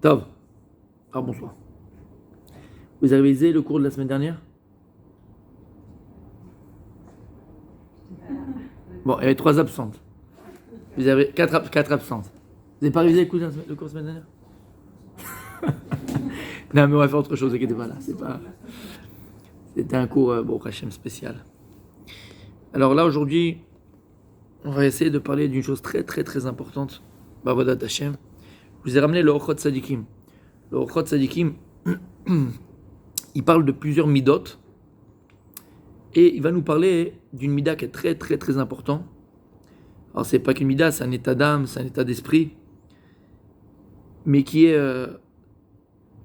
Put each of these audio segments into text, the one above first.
Tov. Ah, bonsoir. Vous avez révisé le cours de la semaine dernière? Bon, il y avait 3 absentes. Vous avez 4 absentes. Vous n'avez pas révisé le cours de la semaine dernière? Non, mais on va faire autre chose, inquiétez pas là. C'était un cours, bon, Hachem spécial. Alors là, aujourd'hui, on va essayer de parler d'une chose très, très, très importante. Bavodat Hachem. Je vous ai ramené le Ochot Sadikim. Le Ochot Sadikim, il parle de plusieurs midot. Et il va nous parler d'une mida qui est très, très, très important. Alors, c'est pas qu'une mida, c'est un état d'âme, c'est un état d'esprit. Mais qui est,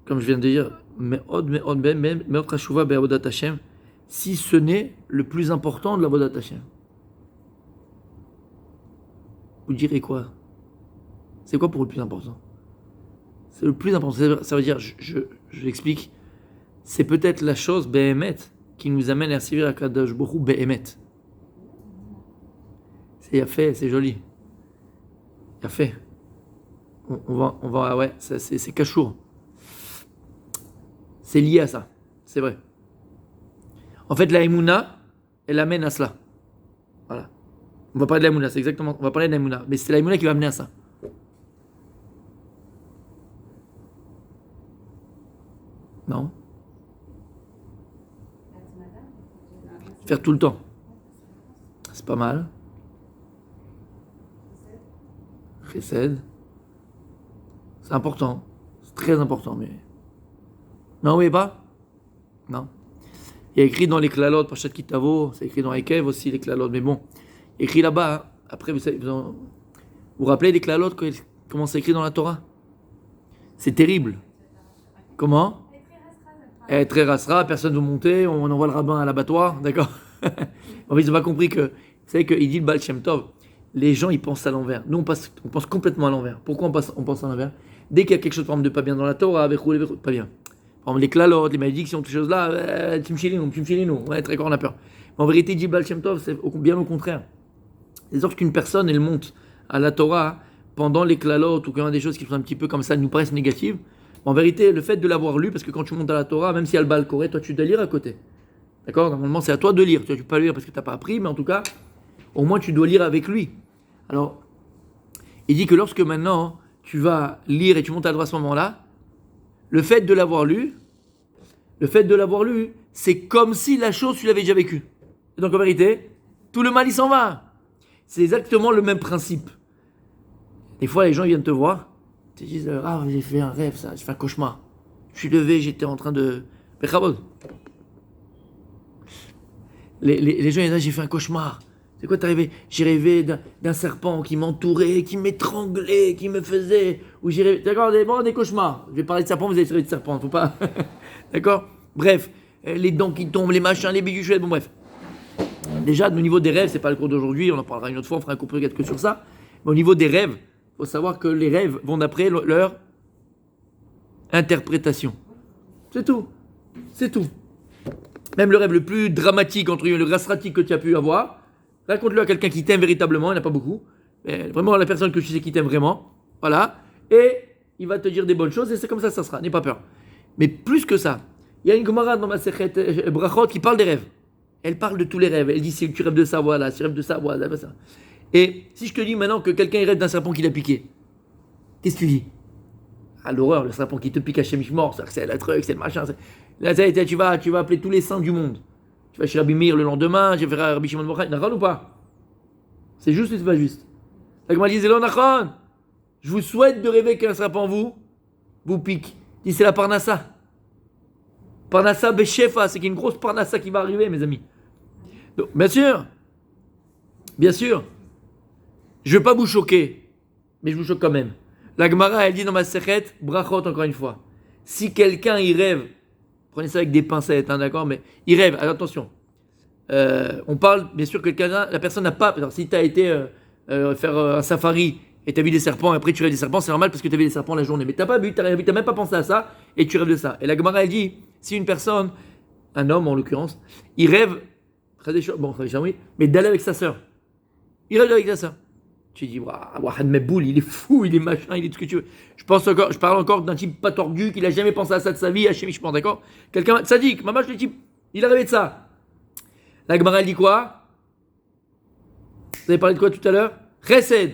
comme je viens de dire, me'od chashuva be'avodat Hashem, si ce n'est le plus important de l'avodat Hashem. Vous direz quoi? C'est quoi pour le plus important? C'est le plus important. Ça veut dire, je l'explique, c'est peut-être la chose be'emet qui nous amène à servir à Kadosh Baruch Hu be'emet. C'est fait, c'est joli. Il a fait. On va, ouais, c'est cachour. C'est lié à ça, c'est vrai. En fait, la Emouna, elle amène à cela. Voilà. On va parler de la Emouna, c'est exactement. On va parler de la Emouna, mais c'est la Emouna qui va amener à ça. Non. Faire tout le temps. C'est pas mal. Chesed. C'est important. C'est très important, mais... Non, oui, pas? Non. Il y a écrit dans les Klalot, Pachat Kitavo, c'est écrit dans Ekev aussi, les Klalot, mais bon. Il y a écrit là-bas, hein. Après, vous vous rappelez des Klalot, comment c'est écrit dans la Torah? C'est terrible. Comment? Très rasra, personne ne veut monter, on envoie le rabbin à l'abattoir, d'accord? En fait, ils n'ont pas compris que, vous savez qu'il dit le Baal Shem Tov, les gens ils pensent à l'envers. Nous on pense complètement à l'envers. Pourquoi on pense à l'envers? Dès qu'il y a quelque chose par exemple, de pas bien dans la Torah, pas bien. Par exemple, les klalotes, les malédictions, toutes ces choses-là, timchilinu, ouais, très grand, on a peur. Mais en vérité, dit Baal Shem Tov, c'est bien au contraire. C'est lorsqu'une personne elle monte à la Torah pendant les klalotes ou qu'il y a des choses qui sont un petit peu comme ça, nous paraissent négatives. En vérité, le fait de l'avoir lu, parce que quand tu montes à la Torah, même s'il y a le Baal Koré, toi tu dois lire à côté. D'accord? Normalement, c'est à toi de lire. Tu ne peux pas lire parce que tu n'as pas appris, mais en tout cas, au moins tu dois lire avec lui. Alors, il dit que lorsque maintenant tu vas lire et tu montes à la Torah à ce moment-là, le fait de l'avoir lu, c'est comme si la chose tu l'avais déjà vécue. Et donc en vérité, tout le mal il s'en va. C'est exactement le même principe. Des fois, les gens viennent te voir, ils te disent ah j'ai fait un rêve, ça, j'ai fait un cauchemar. Je suis levé, j'étais en train de Bechabod. Les gens ils disent j'ai fait un cauchemar. C'est quoi t'es arrivé? J'ai rêvé d'un serpent qui m'entourait, qui m'étranglait, qui me faisait. Ou j'ai rêvé. D'accord, des cauchemars. Je vais parler de serpent, vous allez parler de serpent, faut pas. D'accord? Bref, les dents qui tombent, les machins, les biduchettes, bon bref. Déjà, au niveau des rêves, c'est pas le cours d'aujourd'hui, on en parlera une autre fois, on fera un cours peut-être que sur ça. Mais au niveau des rêves, il faut savoir que les rêves vont d'après leur interprétation. C'est tout. C'est tout. Même le rêve le plus dramatique, entre guillemets, le grastratique que tu as pu avoir, raconte-le à quelqu'un qui t'aime véritablement, il n'y en a pas beaucoup, mais vraiment la personne que tu sais qui t'aime vraiment, voilà, et il va te dire des bonnes choses, et c'est comme ça sera, n'aie pas peur. Mais plus que ça, il y a une Gemara dans ma Sechet Brachot qui parle des rêves. Elle parle de tous les rêves, elle dit si tu rêves de ça, voilà, si tu rêves de ça, voilà, ça. Et si je te dis maintenant que quelqu'un rêve d'un serpent qui l'a piqué, qu'est-ce que tu dis? Ah l'horreur, le serpent qui te pique à Shemishmor, c'est le truc, c'est le machin. Là, tu vas appeler tous les saints du monde. Tu vas chez Rabbi Meir le lendemain, tu vas faire Rabbi Shimon Bochai, Nachon ou pas? C'est juste ou c'est pas juste? La Gemara dit Zélo Nachon. Je vous souhaite de rêver qu'un serpent vous pique. Dit c'est la Parnassa. Parnassa Beshefa, c'est qu'il y a une grosse Parnassa qui va arriver, mes amis. Donc, bien sûr, je ne veux pas vous choquer, mais je vous choque quand même. La Gemara, elle dit dans ma Sechet, Brachot encore une fois. Si quelqu'un y rêve, prenez ça avec des pincettes, hein, d'accord, mais il rêve, alors, attention. On parle, bien sûr, que la personne n'a pas. Alors, si tu as été faire un safari et tu as vu des serpents, et après tu rêves des serpents, c'est normal parce que tu as vu des serpents la journée. Mais tu n'as pas vu, tu n'as même pas pensé à ça, et tu rêves de ça. Et la Gemara, elle dit si une personne, un homme en l'occurrence, il rêve, bon, oui, mais d'aller avec sa sœur. Il rêve avec sa sœur. Tu dis, Wahad Meboul, il est fou, il est machin, il est tout ce que tu veux. Je parle encore d'un type pas tordu, qui n'a jamais pensé à ça de sa vie, Hachem Ishmael, d'accord? Quelqu'un sadique, maman, le type, il a rêvé de ça. La Gemara, elle dit quoi? Vous avez parlé de quoi tout à l'heure? Chesed.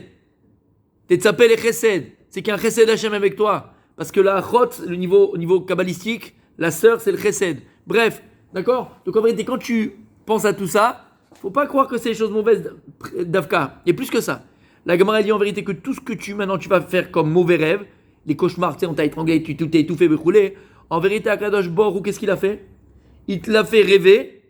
Tetzapel et Chesed. C'est qu'il y a un Chesed Hachem avec toi. Parce que la Achot, au niveau kabbalistique, la sœur, c'est le Chesed. Bref, d'accord? Donc en vérité, quand tu penses à tout ça, faut pas croire que c'est des choses mauvaises d'Avka. Il y a plus que ça. La Gemara dit en vérité que tout ce que tu vas faire comme mauvais rêve, les cauchemars, tu sais, on t'a étranglé, tu t'es étouffé, brûlé. En vérité, Akadosh Borou, qu'est-ce qu'il a fait? Il te l'a fait rêver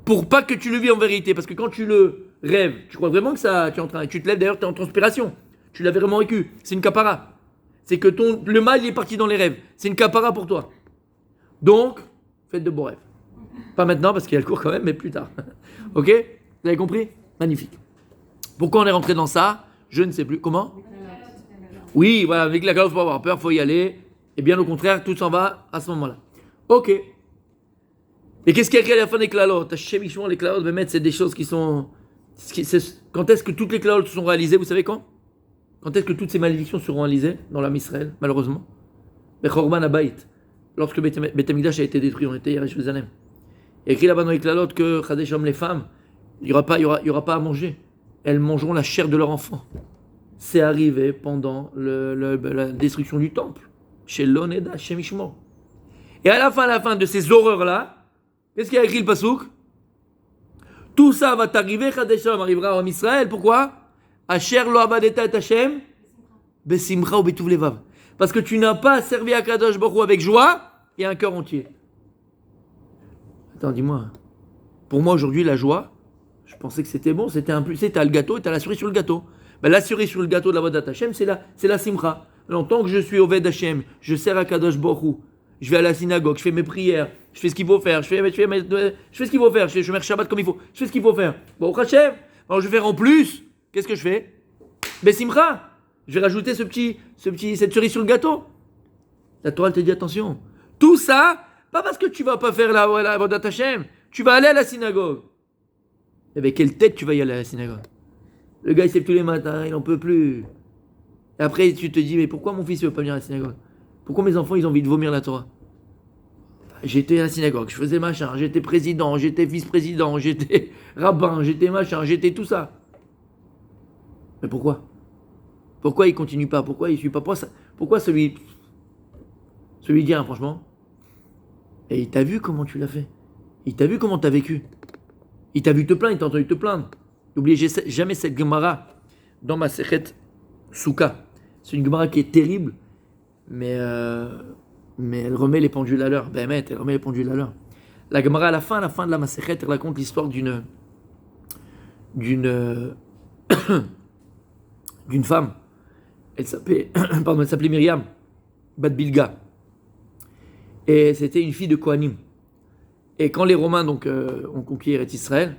pour pas que tu le vis en vérité. Parce que quand tu le rêves, tu crois vraiment que ça, tu te lèves d'ailleurs, tu es en transpiration. Tu l'avais vraiment vécu. C'est une capara. C'est que le mal il est parti dans les rêves. C'est une capara pour toi. Donc, faites de beaux rêves. Pas maintenant parce qu'il y a le cours quand même, mais plus tard. Ok? Vous avez compris? Magnifique. Pourquoi on est rentré dans ça? Je ne sais plus. Comment? Oui, voilà, avec la calotte, il faut pas avoir peur, il faut y aller. Et bien au contraire, tout s'en va à ce moment-là. Ok. Et qu'est-ce qu'il y a écrit à la fin des clalotes? Chemiquement, les clalotes, c'est des choses qui sont. Quand est-ce que toutes les clalotes sont réalisées? Vous savez quand? Quand est-ce que toutes ces malédictions seront réalisées dans l'âme Israël, malheureusement? Bechorban Abayit. Lorsque Beth Amikdash a été détruit, on était hier à Jérusalem. Il y a écrit là-bas dans les clalotes que Chadesham, les femmes, il n'y aura pas à manger. Elles mangeront la chair de leur enfant. C'est arrivé pendant la destruction du temple. Chez l'Oneda, chez Mishmor. Et à la fin de ces horreurs-là, qu'est-ce qu'il y a écrit le Pasouk? Tout ça va t'arriver, Chadesham arrivera en Israël. Pourquoi? Asher lo abadeta et Hashem, besimcha ou betuv levav. Parce que tu n'as pas servi à Kadosh Baruch Hu avec joie et un cœur entier. Attends, dis-moi. Pour moi, aujourd'hui, la joie, je pensais que c'était bon, c'était un plus. T'as le gâteau et t'as la cerise sur le gâteau. Ben, la cerise sur le gâteau de la Vodat Hashem, c'est la simcha. Alors, tant que je suis au Ved Hashem, je sers à Kadosh Baruch Hu, je vais à la synagogue, je fais mes prières, je fais ce qu'il faut faire, je fais ce qu'il faut faire, je mets le Shabbat comme il faut, je fais ce qu'il faut faire. Bon, Hashem, alors je vais faire en plus, qu'est-ce que je fais? Ben, simcha. Je vais rajouter cette cerise sur le gâteau. La Torah te dit attention. Tout ça, pas parce que tu vas pas faire la Vodat Hashem, tu vas aller à la synagogue. Et avec quelle tête tu vas y aller à la synagogue? Le gars il se lève tous les matins, il n'en peut plus. Et après tu te dis mais pourquoi mon fils ne veut pas venir à la synagogue? Pourquoi mes enfants ils ont envie de vomir la Torah? J'étais à la synagogue, je faisais machin, j'étais président, j'étais vice-président, j'étais rabbin, j'étais machin, j'étais tout ça. Mais pourquoi? Pourquoi il continue pas? Pourquoi il suit pas? Pourquoi celui dit hein, franchement? Et il t'a vu comment tu l'as fait. Il t'a vu comment tu as vécu. Il t'a vu te plaindre, il t'a entendu te plaindre. N'oubliez jamais cette Gemara dans ma Sechet Souka. C'est une Gemara qui est terrible, mais elle remet les pendules à l'heure. Elle remet les pendules à l'heure. La Gemara à la fin de la Masechet, elle raconte l'histoire d'une femme. Elle s'appelait Myriam, Bat Bilga. Et c'était une fille de Kohanim. Et quand les Romains ont conquis Eretz Israël,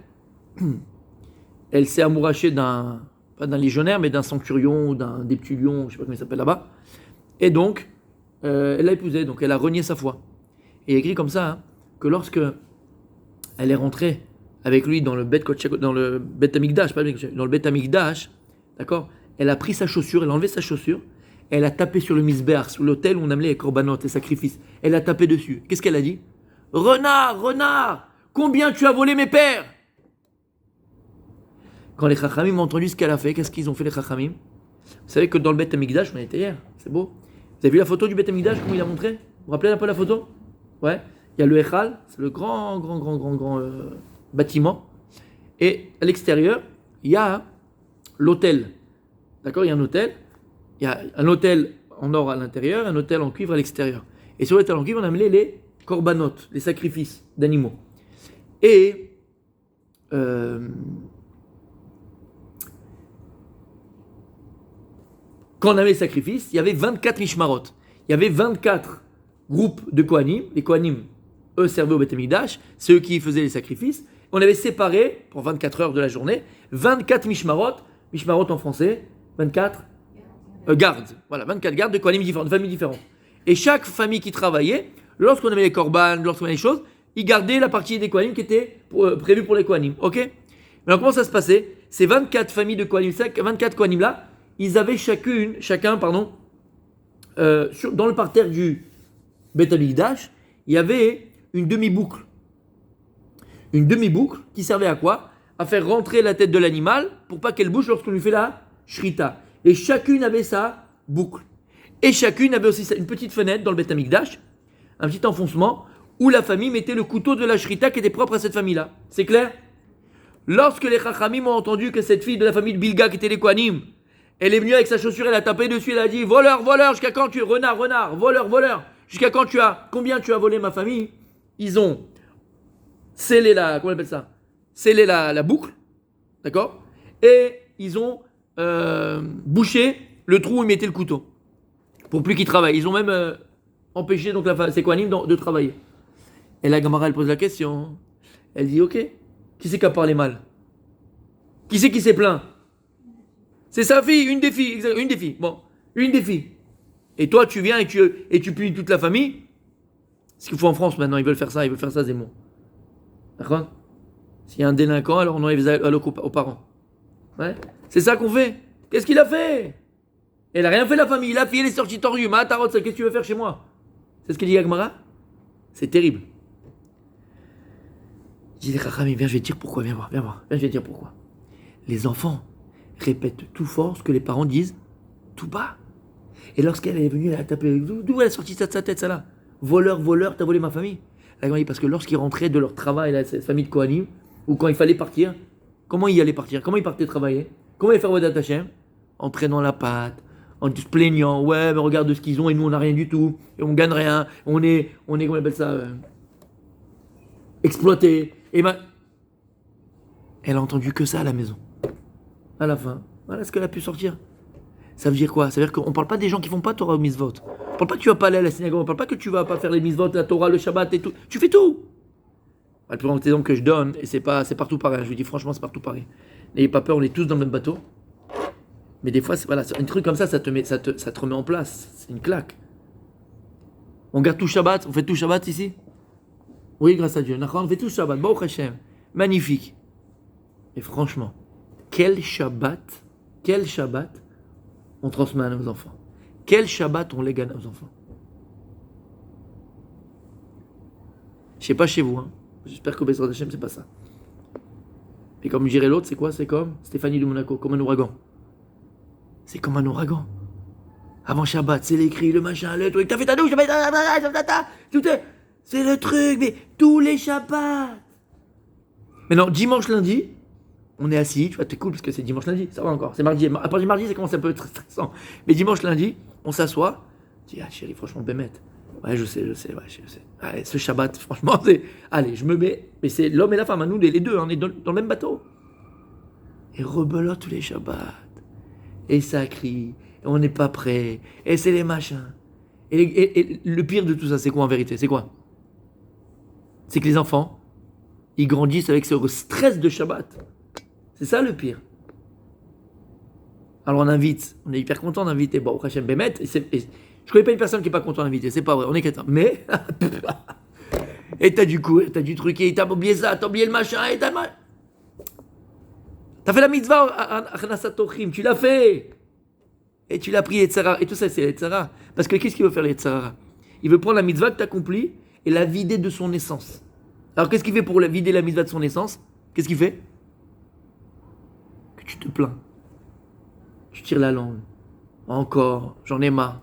elle s'est amourachée pas d'un légionnaire, mais d'un centurion ou d'un deptulion, je ne sais pas comment il s'appelle là-bas. Et donc, elle l'a épousé, donc elle a renié sa foi. Et il est écrit comme ça, hein, que lorsque elle est rentrée avec lui dans le Bet Amikdash, dans le Bet Amikdash, d'accord, elle a pris sa chaussure, elle a enlevé sa chaussure, elle a tapé sur le misbéach, sur l'autel où on amenait les korbanot, les sacrifices. Elle a tapé dessus. Qu'est-ce qu'elle a dit? Renard, combien tu as volé mes pères? Quand les Chachamim ont entendu ce qu'elle a fait, qu'est-ce qu'ils ont fait les Chachamim? Vous savez que dans le Bet Amikdash, on était hier, c'est beau. Vous avez vu la photo du Bet Amikdash, comment il a montré? Vous vous rappelez un peu la photo? Ouais. Il y a le Echal, c'est le grand bâtiment. Et à l'extérieur, il y a l'autel. D'accord? Il y a un hôtel. Il y a un hôtel en or à l'intérieur, un hôtel en cuivre à l'extérieur. Et sur l'hôtel en cuivre, on a amené les korbanot, les sacrifices d'animaux. Et quand on avait les sacrifices, il y avait 24 mishmarot. Il y avait 24 groupes de Kohanim. Les Kohanim, eux, servaient au Beth Amikdash. C'est eux qui faisaient les sacrifices. On avait séparé, pour 24 heures de la journée, 24 mishmarot. Mishmarot en français, 24 gardes. Voilà, 24 gardes de Kohanim différents, de familles différentes. Et chaque famille qui travaillait, lorsqu'on avait les korban, lorsqu'on avait les choses, ils gardaient la partie des Kohanim qui était prévue pour les Kohanim. Ok? Mais alors comment ça se passait? ces 24 familles de Kohanim, 24 Kohanim là, ils avaient chacun, dans le parterre du Beth Amikdash, il y avait une demi-boucle. Une demi-boucle qui servait à quoi? À faire rentrer la tête de l'animal pour pas qu'elle bouge lorsqu'on lui fait la shrita. Et chacune avait sa boucle. Et chacune avait aussi une petite fenêtre dans le Beth Amikdash, un petit enfoncement, où la famille mettait le couteau de la shrita qui était propre à cette famille-là. C'est clair? Lorsque les Chachamim ont entendu que cette fille de la famille de Bilga, qui était les Kohanim, elle est venue avec sa chaussure, elle a tapé dessus, elle a dit voleur, voleur, jusqu'à quand tu. Renard, renard, voleur, voleur, jusqu'à quand tu as. Combien tu as volé ma famille? Ils ont scellé la. Comment on appelle ça? Scellé la boucle, d'accord? Et ils ont bouché le trou où ils mettaient le couteau. Pour plus qu'ils travaillent. Ils ont même empêché donc ces Kohanim de travailler. Et la Gemara, elle pose la question. Elle dit ok, qui c'est qui a parlé mal? Qui c'est qui s'est plaint? C'est sa fille, une des filles, une des filles. Bon, une des filles. Et toi, tu viens et tu punis toute la famille. Ce qu'il faut en France maintenant, ils veulent faire ça Zemmour. D'accord? S'il y a un délinquant, alors on enlève aux parents. Ouais? C'est ça qu'on fait. Qu'est-ce qu'il a fait? Elle a rien fait la famille. La fille, elle est sortie tordue. Matarot, qu'est-ce que tu veux faire chez moi? C'est ce que dit Agmara? C'est terrible. Je dis, Rachami, viens, je vais te dire pourquoi. Viens voir. Viens, je vais te dire pourquoi. Les enfants répètent tout fort ce que les parents disent tout bas. Et lorsqu'elle est venue, elle a tapé. D'où elle a sorti ça de sa tête, ça là? Voleur, voleur, t'as volé ma famille. La Gemara dit, parce que lorsqu'ils rentraient de leur travail, là, cette famille de Kohanim, ou quand il fallait partir, comment ils allaient partir? Comment ils partaient travailler? Comment ils faisaient Vodat Hashem? En traînant la patte, en se plaignant, ouais, mais regarde ce qu'ils ont et nous on n'a rien du tout, et on gagne rien, on est comment on appelle ça, exploité. Et ben, elle a entendu que ça à la maison. À la fin, voilà ce qu'elle a pu sortir. Ça veut dire quoi? Ça veut dire qu'on ne parle pas des gens qui font pas Torah ou mitzvot. On ne parle pas que tu vas pas aller à la synagogue, on ne parle pas que tu vas pas faire les mitzvot, la Torah, le Shabbat et tout. Tu fais tout. Le plus grand exemple que je donne, et c'est partout pareil, je vous dis franchement, c'est partout pareil. N'ayez pas peur, on est tous dans le même bateau. Mais des fois, voilà, un truc comme ça, ça te remet en place. C'est une claque. On garde tout Shabbat, on fait tout Shabbat ici? Oui, grâce à Dieu. On fait tout Shabbat, Baruch Hashem. Magnifique. Et franchement, quel Shabbat on transmet à nos enfants? Quel Shabbat on lègue à nos enfants? Je sais pas chez vous, hein. J'espère qu'au Bezrat Hashem, c'est pas ça. Et comme dirait l'autre, c'est quoi? C'est comme Stéphanie de Monaco, comme un ouragan. C'est comme un ouragan. Avant Shabbat, c'est les cris, le machin, le truc. T'as fait ta douche, tout est. C'est le truc, mais tous les Shabbats. Maintenant, dimanche, lundi, on est assis, tu vois, t'es cool parce que c'est dimanche, lundi, ça va encore. C'est mardi. Après mardi, ça commence un peu stressant. Mais dimanche, lundi, on s'assoit. Tu dis, ah chérie, franchement, Bémet. Ouais, je sais. Ouais, ce Shabbat, franchement, c'est. Allez, je me mets. Mais c'est l'homme et la femme, à nous, les deux, on est dans le même bateau. Et rebelote tous les Shabbats. Et ça crie. Et on n'est pas prêt. Et c'est les machins. Et le pire de tout ça, c'est quoi en vérité? C'est quoi? C'est que les enfants, ils grandissent avec ce stress de Shabbat. C'est ça le pire. Alors on est hyper content d'inviter. Bon, Hachem Bémet. Je connais pas une personne qui est pas content d'inviter. C'est pas vrai. On est content. Mais et t'as du coup, t'as du truc, et t'as oublié ça, t'as oublié le machin, et t'as fait la mitzvah à Khnasatochim, tu l'as fait. Et tu l'as pris, Yetzara. Et tout ça, c'est Yetzara. Parce que qu'est-ce qu'il veut faire, Yetzara? Il veut prendre la mitzvah que tu as accomplie et la vider de son essence. Alors qu'est-ce qu'il fait pour vider la mitzvah de son essence? Qu'est-ce qu'il fait? Que tu te plains. Tu tires la langue. Encore, j'en ai marre.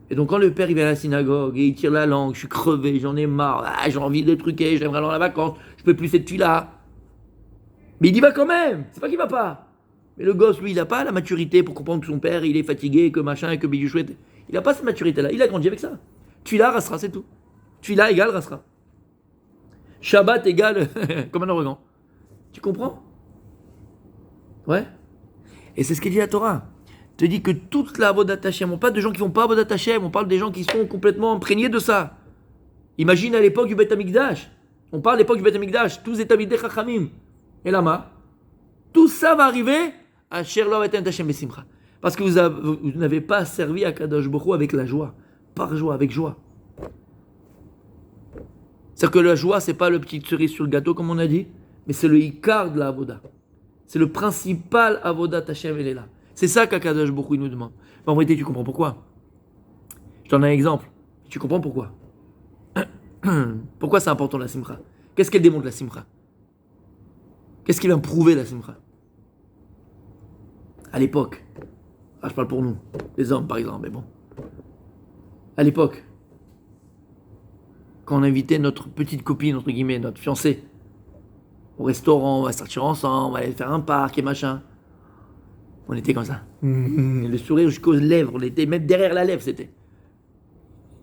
Et donc quand le père il vient à la synagogue et il tire la langue, je suis crevé, j'en ai marre, j'ai envie de truquer, j'aimerais aller en vacances, je peux plus cette fille-là. Mais il y va quand même, c'est pas qu'il va pas. Mais le gosse, lui, il n'a pas la maturité pour comprendre que son père, il est fatigué, que machin, que bidou chouette. Il n'a pas cette maturité-là. Il a grandi avec ça. Tfila, rasera, c'est tout. Tfila égale rasera. Shabbat égale comme un ouragan. Tu comprends? Ouais. Et c'est ce qu'il dit la Torah. Te dit que toute la Avodat Hashem, on parle de gens qui font pas Avodat Hashem, on parle des gens qui sont complètement imprégnés de ça. Imagine à l'époque du Beth Amikdash. On parle à l'époque du Beth Amikdash. Tous les Talmidei Chachamim. Et Lama. Tout ça va arriver à Sherlo et Hashem Besimcha. Parce que vous n'avez pas servi à Kadosh Baruch Hu avec la joie. Par joie, avec joie. C'est-à-dire que la joie, c'est pas le petit cerise sur le gâteau, comme on a dit, mais c'est le Ikar de la Avoda. C'est le principal avodat Hashem, elle est là. C'est ça qu'Akadosh Baruch Hu nous demande. Mais en vérité, tu comprends pourquoi? Je t'en ai un exemple. Tu comprends pourquoi? Pourquoi c'est important la simcha? Qu'est-ce qu'elle démontre la simcha? Qu'est-ce qui vient prouver la simcha? À l'époque, je parle pour nous, les hommes par exemple, mais bon. À l'époque, quand on invitait notre petite copine, entre guillemets, notre fiancée, au restaurant, on va sortir ensemble, on va aller faire un parc et machin. On était comme ça. Le sourire jusqu'aux lèvres, on était même derrière la lèvre, c'était.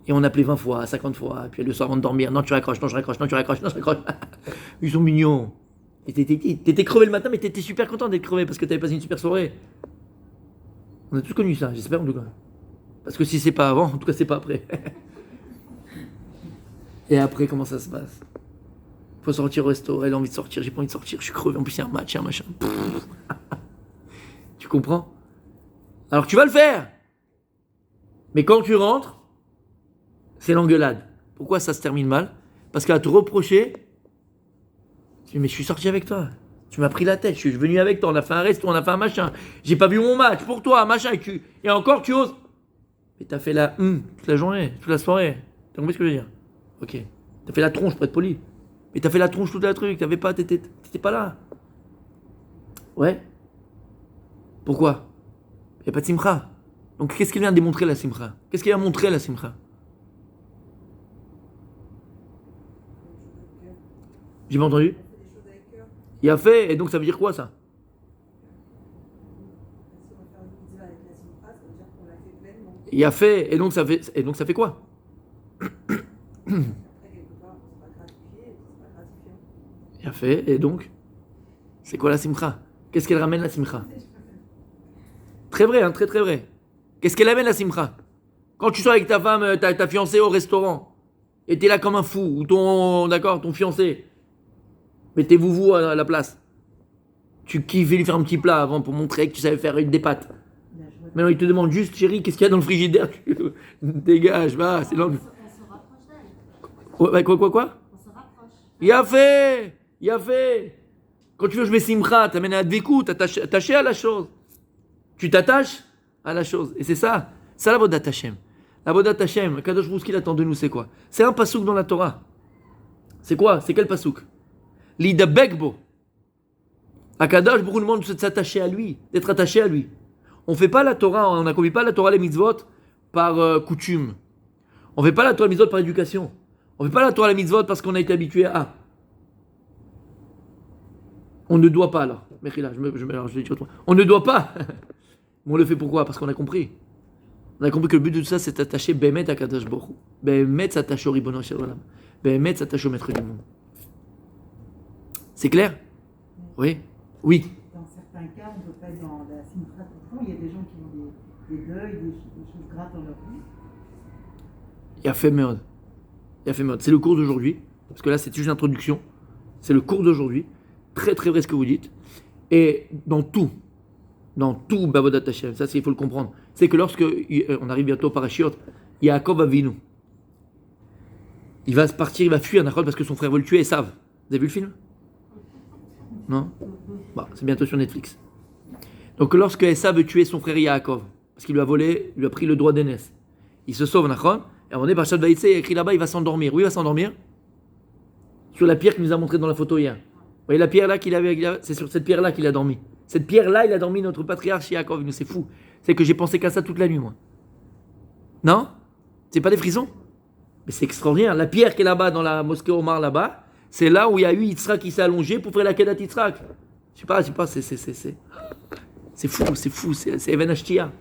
Et on appelait 20 fois, 50 fois, puis le soir avant de dormir, non tu raccroches, non je raccroche, non tu raccroches, non je raccroche. Ils sont mignons. Et t'étais crevé le matin, mais t'étais super content d'être crevé parce que t'avais passé une super soirée. On a tous connu ça, j'espère en tout cas. Parce que si c'est pas avant, en tout cas c'est pas après. Et après, comment ça se passe? Faut sortir au resto, elle a envie de sortir, j'ai pas envie de sortir, je suis crevé, en plus il y a un match, il y a un machin. Tu comprends? Alors tu vas le faire. Mais quand tu rentres, c'est l'engueulade. Pourquoi ça se termine mal? Parce qu'elle va te reprocher. Tu dis, mais je suis sorti avec toi. Tu m'as pris la tête, je suis venu avec toi, on a fait un resto, on a fait un machin. J'ai pas vu mon match pour toi, machin. Et encore tu oses. Mais t'as fait la toute la journée, toute la soirée. T'as compris ce que je veux dire? Ok. T'as fait la tronche pour être poli. Mais t'as fait la tronche toute la truc, t'étais pas là. Ouais. Pourquoi? Il n'y a pas de simcha. Donc qu'est-ce qu'elle vient démontrer la simcha? Qu'est-ce qu'elle vient montrer la simcha? J'ai pas entendu? Il a fait, et donc ça veut dire quoi ça? Il a fait, et donc ça fait quoi? Il a fait, et donc c'est quoi la simcha? Qu'est-ce qu'elle ramène la simcha? Très vrai, hein, très très vrai. Qu'est-ce qu'elle amène la simcha? Quand tu sors avec ta femme, ta fiancée au restaurant, et t'es là comme un fou, ou ton fiancé, mettez-vous à la place. Tu kiffes lui faire un petit plat avant pour montrer que tu savais faire des pâtes. Maintenant il te demande juste, chérie, qu'est-ce qu'il y a dans le frigidaire? Tu dégage, va, c'est long. On se rapproche d'elle. Quoi? On se rapproche. Il a fait. Quand tu veux jouer simcha, t'amènes à Dveku, t'attaché à la chose. Tu t'attaches à la chose. Et c'est ça la Avodat Hashem. La Avodat Hashem, Kadosh Baruch Hu, ce qu'il attend de nous, c'est quoi? C'est un pasouk dans la Torah. C'est quoi? C'est quel pasouk? L'idabekbo. Kadosh Baruch Hu nous demande de s'attacher à lui, d'être attaché à lui. On fait pas la Torah, on n'accomplit pas la Torah, les mitzvot, par coutume. On fait pas la Torah, les mitzvot par éducation. On fait pas la Torah, les mitzvot parce qu'on a été habitué à. On ne doit pas alors. Mechila, je vais dire autrement. On ne doit pas. Mais on le fait pourquoi? Parce qu'on a compris. On a compris que le but de tout ça, c'est d'attacher Behemet à Kadosh Baruch Hu. Behemet s'attache au Ribono Shel Olam. Behemet s'attache au Maître du monde. C'est clair? Oui? Oui. Dans certains cas, on ne peut pas être dans la simcha tout le temps. Il y a des gens qui ont des deuils, des choses graves dans leur vie. Il a fait merde. C'est le cours d'aujourd'hui. Parce que là, c'est juste l'introduction. C'est le cours d'aujourd'hui. Très très vrai ce que vous dites. Et dans tout Bavodat Hashem, ça il faut le comprendre, c'est que lorsque on arrive bientôt au Parashiot, Yaakov Avinu, il va se partir, il va fuir Nachon parce que son frère veut le tuer, Esav. Vous avez vu le film? Non? Bah, c'est bientôt sur Netflix. Donc lorsque Esav veut tuer son frère Yaakov, parce qu'il lui a volé, il lui a pris le droit d'aînesse, il se sauve Nachon, et à un moment donné, Parashat Vaïtse, il y a écrit là-bas, il va s'endormir. Où il va s'endormir? Sur la pierre qu'il nous a montré dans la photo hier. Vous voyez la pierre là c'est sur cette pierre là qu'il a dormi. Cette pierre là, il a dormi notre patriarche Yaakov. C'est fou. C'est que j'ai pensé qu'à ça toute la nuit, moi. Non? C'est pas des frissons? Mais c'est extraordinaire. La pierre qui est là-bas dans la mosquée Omar là-bas, c'est là où il y a eu Yitzhak qui s'est allongé pour faire la Kedat Yitzhak. Je sais pas, c'est fou, c'est Even Ashtia.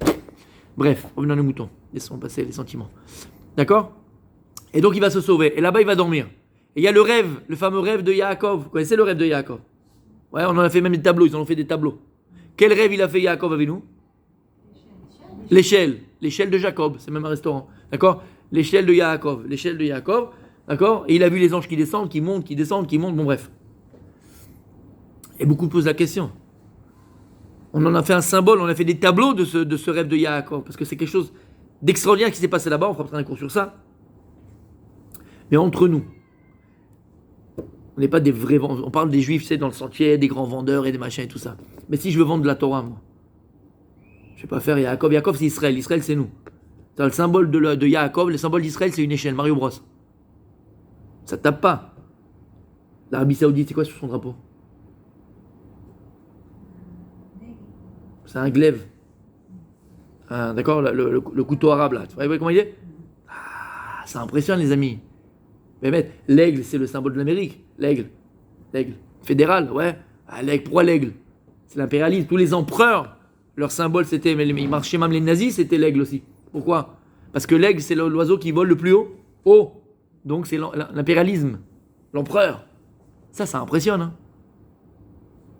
Bref, revenons à nos moutons. Laissons passer les sentiments. D'accord? Et donc il va se sauver. Et là-bas, il va dormir. Et il y a le rêve, le fameux rêve de Yaakov. Vous connaissez le rêve de Yaakov? Ouais, on en a fait même des tableaux, ils en ont fait des tableaux. Quel rêve il a fait Yaakov avec nous? L'échelle de Jacob, c'est même un restaurant. D'accord? L'échelle de Yaakov, d'accord? Et il a vu les anges qui descendent, qui montent, bon bref. Et beaucoup posent la question. On en a fait un symbole, on a fait des tableaux de ce rêve de Yaakov, parce que c'est quelque chose d'extraordinaire qui s'est passé là-bas, on fera peut-être un cours sur ça. Mais entre nous, On n'est pas des vrais vendeurs. On parle des juifs, c'est dans le sentier, des grands vendeurs et des machins et tout ça. Mais si je veux vendre de la Torah, moi, je vais pas faire Yaakov. Yaakov, c'est Israël. Israël, c'est nous. C'est le symbole de Yaakov, le symbole d'Israël, c'est une échelle. Mario Bros. Ça tape pas. L'Arabie Saoudite, c'est quoi sur son drapeau? C'est un glaive. D'accord, le couteau arabe là. Vous voyez comment il est? Ah, ça impressionne les amis. Mais l'aigle, c'est le symbole de l'Amérique. L'aigle. L'aigle. Fédéral, ouais. Ah, l'aigle, pourquoi l'aigle? C'est l'impérialisme. Tous les empereurs, leur symbole c'était, mais ils marchaient même les nazis, c'était l'aigle aussi. Pourquoi? Parce que l'aigle, c'est l'oiseau qui vole le plus haut. Haut. Donc c'est l'impérialisme. L'empereur. Ça impressionne. Hein.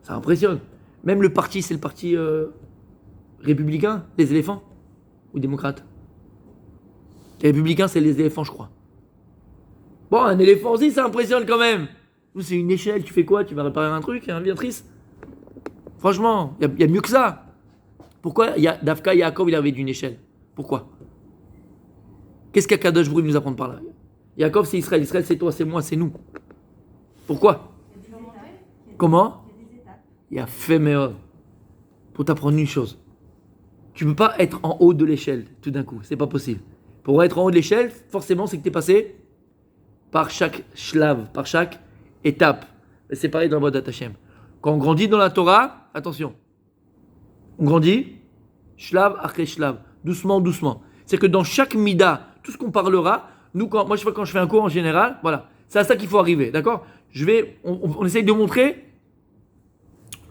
Ça impressionne. Même le parti, c'est le parti républicain, les éléphants. Ou démocrates. Les républicains, c'est les éléphants, je crois. Bon, un éléphant aussi, ça impressionne quand même. Nous, c'est une échelle, tu fais quoi? Tu vas réparer un truc, un bien triste? Franchement, il y a mieux que ça. Pourquoi Dafka Yaakov, il avait d'une échelle? Pourquoi? Qu'est-ce qu'Akadosh Baruch nous apprend par là? Yaakov, c'est Israël. Israël, c'est toi, c'est moi, c'est nous. Pourquoi? Comment? Il y a fait meilleur. Pour t'apprendre une chose. Tu ne peux pas être en haut de l'échelle tout d'un coup. C'est pas possible. Pour être en haut de l'échelle, forcément, c'est que tu es passé par chaque shlav, par chaque étape. Et c'est pareil dans le mode Hashem. Quand on grandit dans la Torah, attention. On grandit, shlav après shlav, doucement, doucement. C'est que dans chaque mida, tout ce qu'on parlera, nous, quand je fais un cours en général, voilà, c'est à ça qu'il faut arriver, d'accord? On essaye de montrer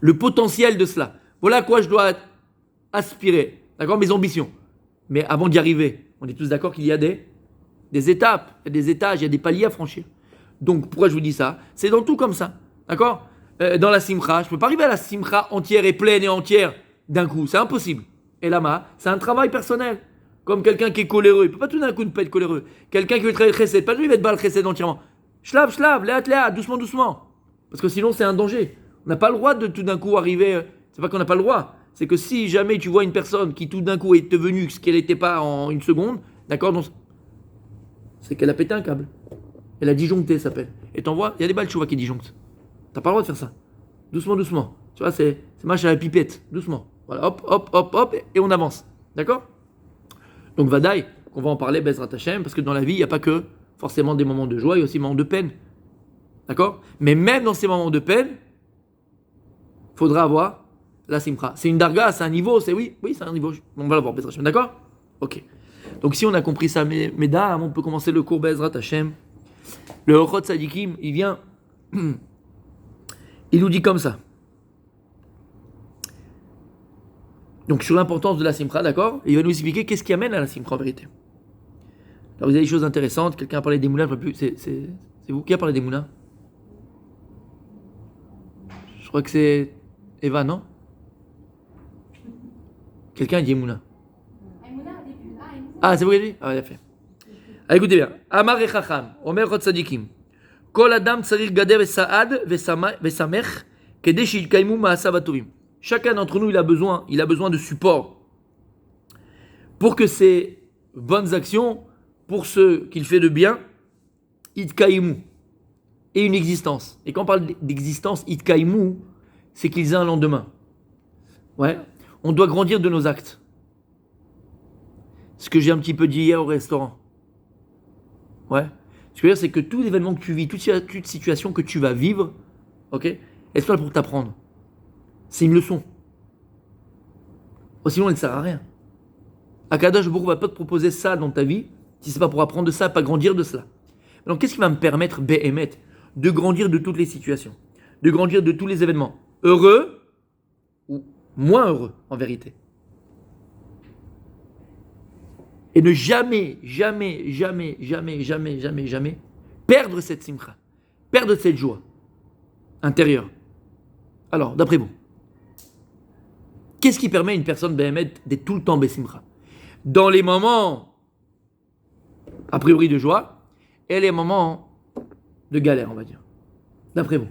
le potentiel de cela. Voilà à quoi je dois aspirer, d'accord? Mes ambitions. Mais avant d'y arriver, on est tous d'accord qu'il y a des étapes, il y a des étages, il y a des paliers à franchir. Donc, pourquoi je vous dis ça? C'est dans tout comme ça, d'accord? Dans la simcha, je ne peux pas arriver à la simcha entière et pleine et entière d'un coup, c'est impossible. Et là, c'est un travail personnel. Comme quelqu'un qui est coléreux, il ne peut pas tout d'un coup ne pas être coléreux. Quelqu'un qui veut être chesed, pas lui il va être bal chesed entièrement. Shlav, léat, doucement, doucement. Parce que sinon, c'est un danger. On n'a pas le droit de tout d'un coup arriver. C'est pas qu'on n'a pas le droit. C'est que si jamais tu vois une personne qui tout d'un coup est devenue ce qu'elle n'était pas en une seconde, d'accord, donc c'est qu'elle a pété un câble. Elle a disjoncté, ça s'appelle. Et t'en vois, il y a des balles, tu vois, qui disjonctent. T'as pas le droit de faire ça. Doucement, doucement. Tu vois, c'est marche à la pipette. Doucement. Voilà, hop, hop, hop, hop, et on avance. D'accord? Donc, Vadaï, on va en parler, Bezrat Hashem, parce que dans la vie, il n'y a pas que forcément des moments de joie, il y a aussi des moments de peine. D'accord? Mais même dans ces moments de peine, il faudra avoir la simcha. C'est une darga, c'est un niveau, oui, c'est un niveau. On va l'avoir, Bezrat Hashem. D'accord? Ok. Donc, si on a compris ça, mesdames, on peut commencer le cours Bezrat Hashem. Le Ochot Sadikim, il vient, il nous dit comme ça. Donc sur l'importance de la simcha, d'accord? Il va nous expliquer qu'est-ce qui amène à la simcha en vérité. Alors vous avez des choses intéressantes. Quelqu'un a parlé des moulins, je ne sais plus. C'est vous qui a parlé des moulins? Je crois que c'est Eva, non? Quelqu'un a dit moulin. Ah, c'est vous qui avez dit? Ah, il a fait. Ah, écoutez bien. Amar et Chacham, Omer Chot Sadikim. Kol Adam Tsarir Gader Vesaad Vesamech Kede Shilkaimu Maasav Atovim. Chacun d'entre nous, il a besoin de support pour que ces bonnes actions, pour ce qu'il fait de bien, itkaimu, et une existence. Et quand on parle d'existence, itkaimu, c'est qu'ils aient un lendemain. Ouais, on doit grandir de nos actes. Ce que j'ai un petit peu dit hier au restaurant. Ouais. Ce que je veux dire, c'est que tout événement que tu vis, toute situation que tu vas vivre, ok, est-ce que là pour t'apprendre? C'est une leçon. Sinon, elle ne sert à rien. Akadosh Baruch Hu ne va pas te proposer ça dans ta vie si ce n'est pas pour apprendre de ça, pas grandir de cela. Donc, qu'est-ce qui va me permettre, Behemet, de grandir de toutes les situations, de grandir de tous les événements, heureux ou moins heureux, en vérité, et ne jamais, jamais, jamais, jamais, jamais, jamais, jamais perdre cette simcha, perdre cette joie intérieure. Alors, d'après vous, qu'est-ce qui permet à une personne Behemet d'être tout le temps Bessimcha? Dans les moments, a priori, de joie, et les moments de galère, on va dire. D'après vous.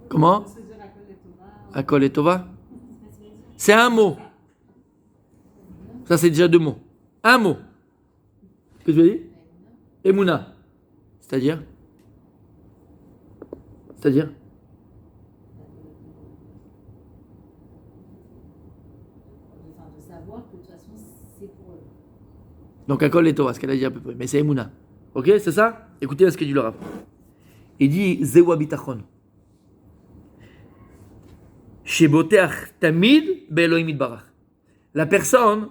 Comment? Akol et Tova. C'est un mot. Ça, c'est déjà deux mots. Un mot. Qu'est-ce que tu veux dire? Emouna. C'est-à-dire C'est-à-dire Enfin, de savoir que de toute façon, c'est pour eux. Donc, Akol et Torah, ce qu'elle a dit à peu près. Mais c'est Emouna. Ok, c'est ça? Écoutez ce que dit le Rav. Il dit Zewa bitachon. Sheboteach tamid be'Elohim itbarach. La personne,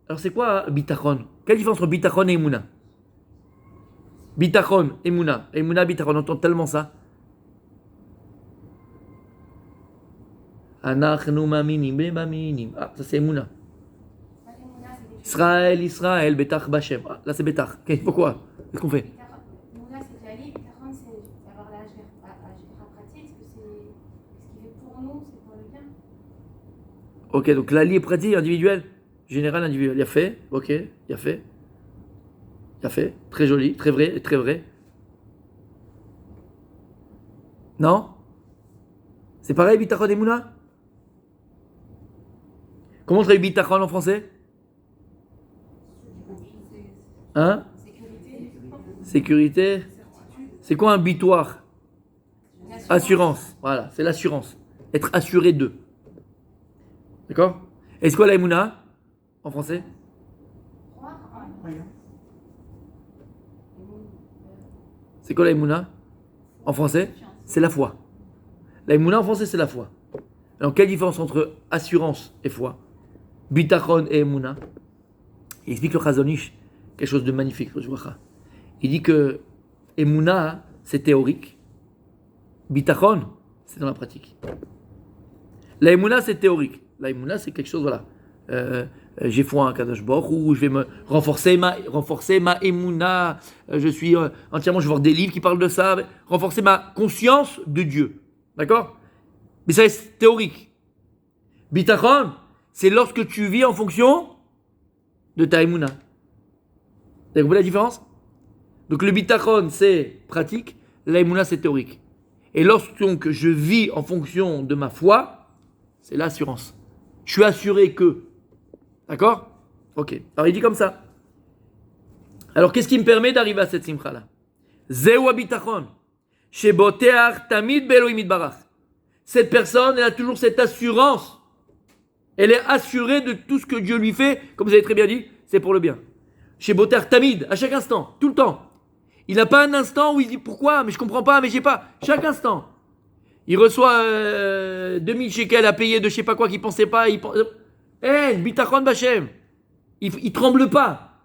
alors c'est quoi bitachon? Quelle différence entre bitachon et Emouna? Bitachon, Emouna. Emouna, bitachon, on entend tellement ça. Anachnu maminim, bemaminim. Ah, ça c'est Emouna. Israël, Israël, Betach Bachem. Ah, là c'est Betach. Okay, pourquoi? Qu'est-ce qu'on fait? Mouna, c'est Klali, Bitachon, c'est avoir la Hashgacha pratique, est-ce que c'est ce qui fait pour nous, c'est pour le bien. Ok, donc la lie est pratique, individuel, général, individuel. Il y a fait, ok, il y a fait. Il y a fait, très joli, très vrai, très vrai. Non? C'est pareil, Bitachon et Mouna? Comment on traduit Bitachon en français? Hein? Sécurité. C'est quoi un bitoire? Assurance. Voilà, c'est l'assurance. Être assuré d'eux. D'accord? Et c'est quoi la Emouna en français? Croire en Voyons. C'est quoi la Emouna en français? C'est la foi. La Emouna en français, c'est la foi. Alors, quelle différence entre assurance et foi? Bitachon et Emouna. Il explique le Chazonish quelque chose de magnifique. Il dit que Emouna, c'est théorique. Bitachon, c'est dans la pratique. La Emouna, c'est théorique. La Emouna, c'est quelque chose, voilà. J'ai foi en Kadosh Baruch Hu, je vais me renforcer ma Emouna. Je suis entièrement, je vais voir des livres qui parlent de ça. Renforcer ma conscience de Dieu. D'accord? Mais ça c'est théorique. Bitachon, c'est lorsque tu vis en fonction de ta Emouna. Vous avez compris la différence? Donc le bitachon, c'est pratique, la Emouna, c'est théorique. Et lorsque je vis en fonction de ma foi, c'est l'assurance. Je suis assuré que. D'accord? Ok. Alors il dit comme ça. Alors qu'est-ce qui me permet d'arriver à cette simcha-là? Zewa bitachon. Sheboteach tamid be'Elohim itbarach. Cette personne, elle a toujours cette assurance. Elle est assurée de tout ce que Dieu lui fait, comme vous avez très bien dit, c'est pour le bien. Chez Boteach Tamid, à chaque instant, tout le temps. Il n'a pas un instant où il dit pourquoi, mais je comprends pas, mais j'ai pas. Chaque instant. Il reçoit 2000 shekels à payer de je sais pas quoi qu'il pensait pas. Bitachon Bachem. Il tremble pas.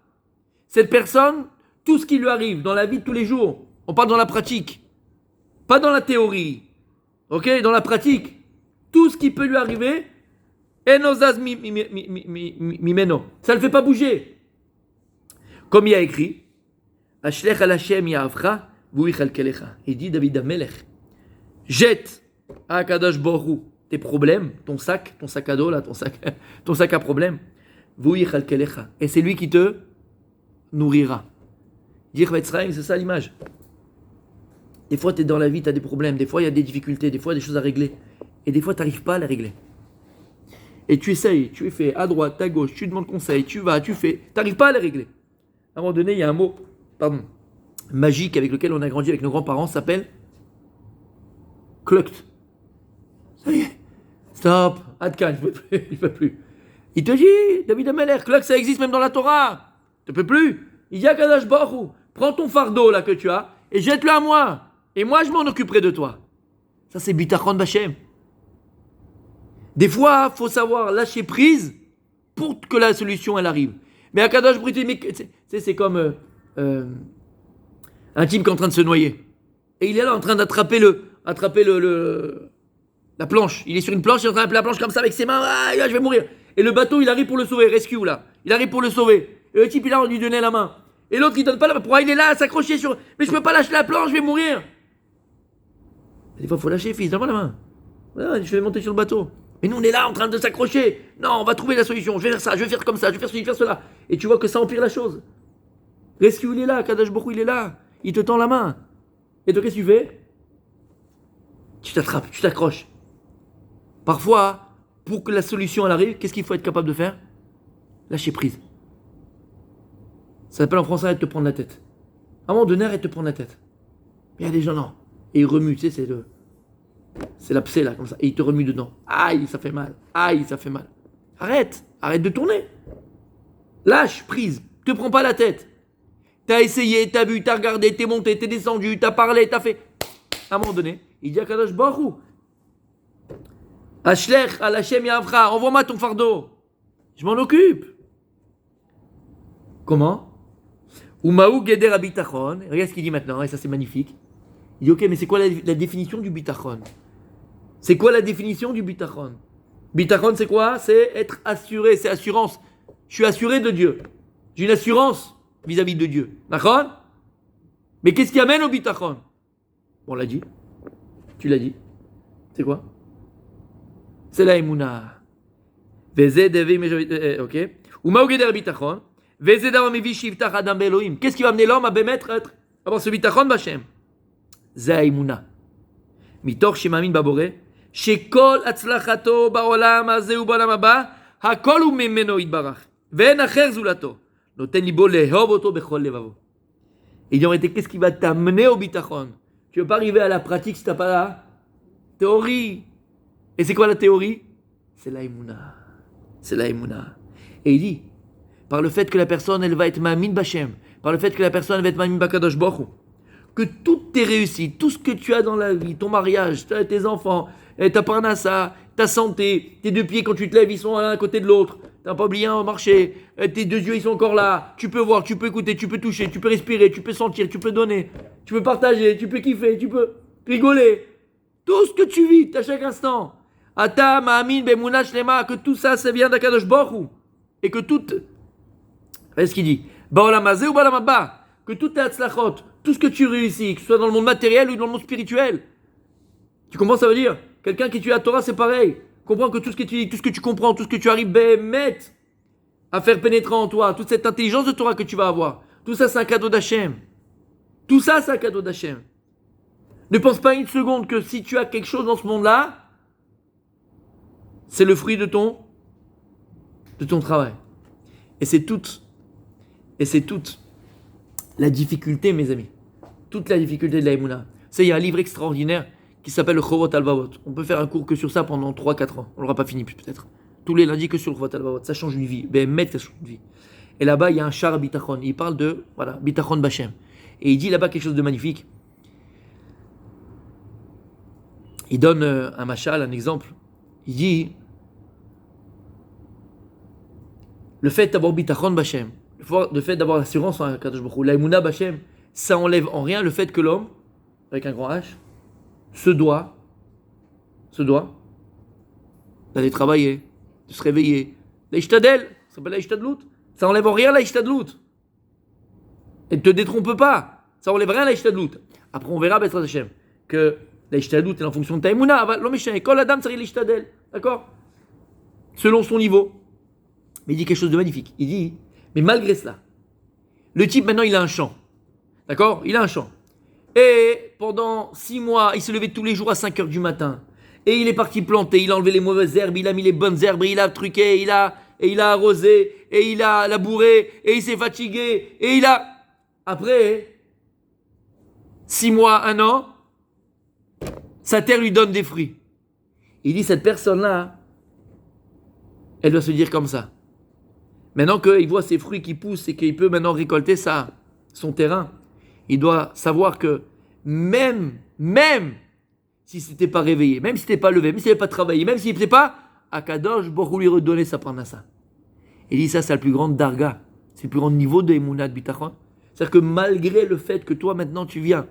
Cette personne, tout ce qui lui arrive dans la vie de tous les jours, on parle dans la pratique, pas dans la théorie. Ok, dans la pratique, tout ce qui peut lui arriver, Enozaz mimeno. Ça ne le fait pas bouger. Comme il y a écrit, Ashlech al Hashem ya'avcha, v'uichal kelecha. Il dit David Amelech, jette à Kadosh Baruch Hu tes problèmes, ton sac à dos là, ton sac à problèmes, v'uichal kelecha. Et c'est lui qui te nourrira. Dire Vetzraim, c'est ça l'image. Des fois, tu es dans la vie, tu as des problèmes, des fois, il y a des difficultés, des fois, il y a des choses à régler. Et des fois, tu n'arrives pas à les régler. Et tu essayes, tu fais à droite, à gauche, tu demandes conseil, tu vas, tu fais, tu n'arrives pas à les régler. À un moment donné, il y a un mot, magique avec lequel on a grandi avec nos grands-parents, ça s'appelle Klukt. Ça y est, stop, Adkan, il peut plus. Il te dit, David Ameler, Klukt, ça existe même dans la Torah. Tu ne peux plus. Il y a Kadosh Baruch Hu, prends ton fardeau là que tu as et jette-le à moi. Et moi, je m'en occuperai de toi. Ça, c'est Bitachon Bachem. Des fois, il faut savoir lâcher prise pour que la solution, elle arrive. Mais à Kadosh Baruch Hu, c'est comme un type qui est en train de se noyer. Et il est là en train d'attraper la planche. Il est sur une planche, il est en train d'attraper la planche comme ça avec ses mains. Ah, je vais mourir. Et le bateau, il arrive pour le sauver. Rescue, là. Il arrive pour le sauver. Et le type, il a envie de lui donner la main. Et l'autre, il donne pas la main. Pourquoi il est là à s'accrocher sur. Mais je peux pas lâcher la planche, je vais mourir. Des fois, il faut lâcher, fils, donne-moi la main. Voilà, je vais monter sur le bateau. Mais nous, on est là en train de s'accrocher. Non, on va trouver la solution. Je vais faire ça, je vais faire comme ça, je vais faire ceci, je vais faire cela. Et tu vois que ça empire la chose. Rescue, il est là. Kadosh Baruch Hu, il est là. Il te tend la main. Et toi, qu'est-ce que tu fais? Tu t'attrapes, tu t'accroches. Parfois, pour que la solution elle arrive, qu'est-ce qu'il faut être capable de faire? Lâcher prise. Ça s'appelle en français arrête de te prendre la tête. À un moment donné, arrête de te prendre la tête. Mais il y a des gens, non. Et ils remuent, tu sais, c'est la psé, là, comme ça. Et ils te remuent dedans. Aïe, ça fait mal. Aïe, ça fait mal. Arrête de tourner. Lâche, prise. Te prends pas la tête. T'as essayé, t'as vu, t'as regardé, t'es monté, t'es descendu, t'as parlé, t'as fait. À un moment donné, il dit à Kadosh Baruch Hu, Ashlech, al Hashem Yavra, envoie-moi ton fardeau. Je m'en occupe. Comment? Umaou Geder Abitachon. Regarde ce qu'il dit maintenant, et ça c'est magnifique. Il dit ok, mais c'est quoi la définition du bitachon? C'est quoi la définition du bitachon? Bitachon c'est quoi? C'est être assuré, c'est assurance. Je suis assuré de Dieu. J'ai une assurance vis-à-vis de Dieu. D'accord? Mais qu'est-ce qui amène au bitachon? On l'a dit. Tu l'as dit. C'est quoi? C'est la émouna. Ok. Umaou Geder Abitachon. Qu'est-ce qui va amener l'homme à avoir ce bitachon b'Hashem? זה האמונה. מתוך שמאמין בבורא, שכל הצלחתו בעולם הזה ובעולם הבא, הכל הוא ממנו יתברך, ואין אחר זולתו. נותן ליבו לאהוב אותו בכל לבבו. Et en réalité, qu'est-ce qui va t'amener au bitachon? Tu ne veux pas arriver à la pratique si tu n'as pas la théorie. Et c'est quoi la théorie? C'est la émouna. C'est la émouna. Et il dit, par le fait que la personne, elle va être ma'amin b'Hashem, par le fait que la personne va être ma'amin b'Akadosh Baruch Hu, que toutes tes réussites, tout ce que tu as dans la vie, ton mariage, tes enfants, ta parnassa, ta santé, tes deux pieds quand tu te lèves, ils sont l'un à côté de l'autre, tu n'as pas oublié un marché, tes deux yeux, ils sont encore là, tu peux voir, tu peux écouter, tu peux toucher, tu peux respirer, tu peux sentir, tu peux donner, tu peux partager, tu peux kiffer, tu peux rigoler. Tout ce que tu vis à chaque instant. Ata, ma'amin, be'emouna, shlema, que tout ça, ça vient d'Akadosh Baruch Hu. Et que tout... Regardez ce qu'il dit. Ba'olam hazeh ou ba'olam haba. Que tout tes hatzlachot, tout ce que tu réussis, que ce soit dans le monde matériel ou dans le monde spirituel. Tu comprends ce que ça veut dire? Quelqu'un qui étudie la Torah, c'est pareil. Comprends que tout ce que tu dis, tout ce que tu comprends, tout ce que tu arrives mettre à faire pénétrer en toi, toute cette intelligence de Torah que tu vas avoir, tout ça, c'est un cadeau d'Hachem. Tout ça, c'est un cadeau d'Hachem. Ne pense pas une seconde que si tu as quelque chose dans ce monde-là, c'est le fruit de ton travail. Et c'est toute la difficulté, mes amis. Toute la difficulté de la Emouna. Il y a un livre extraordinaire qui s'appelle le Chovot Halvavot. On peut faire un cours que sur ça pendant 3-4 ans. On l'aura pas fini peut-être. Tous les lundis que sur le Chovot Halvavot. Ça change une vie. Ça change une vie. Et là-bas, il y a un char bitachon. Il parle de, bitachon b'Hashem. Et il dit là-bas quelque chose de magnifique. Il donne un machal, un exemple. Il dit le fait d'avoir bitachon b'Hashem, le fait d'avoir l'assurance en Kadosh Baruch Hu, la émouna b'Hashem, ça enlève en rien le fait que l'homme, avec un grand H, se doit d'aller travailler, de se réveiller. L'Ishtadel, ça s'appelle l'Ishtadlout. Ça enlève en rien l'Ishtadlout. Et ne te détrompe pas. Ça enlève rien l'Ishtadlout. Après, on verra, B'ezrat Hashem, que l'Ishtadlout est en fonction de ta émouna. L'homme est chiant. Quand la dame, c'est l'Ishtadel. D'accord? Selon son niveau. Mais il dit quelque chose de magnifique. Il dit, mais malgré cela, le type maintenant il a un champ. D'accord? Il a un champ. Et pendant 6 mois, il se levait tous les jours à 5h du matin. Et il est parti planter, il a enlevé les mauvaises herbes, il a mis les bonnes herbes, il a truqué, il a arrosé, et il a labouré, et il s'est fatigué, et il a... Après 6 mois, 1 an, sa terre lui donne des fruits. Il dit, cette personne-là, elle doit se dire comme ça. Maintenant qu'il voit ses fruits qui poussent et qu'il peut maintenant récolter son terrain, il doit savoir que même si c'était pas réveillé, même si c'était pas levé, même s'il n'avait pas travaillé, même s'il n'était pas, Akadosh Baruch Hu lui redonner sa parnassa. Il dit ça, c'est le plus grand darga, c'est le plus grand niveau de Emunat Bitachon. C'est-à-dire que malgré le fait que toi maintenant tu viens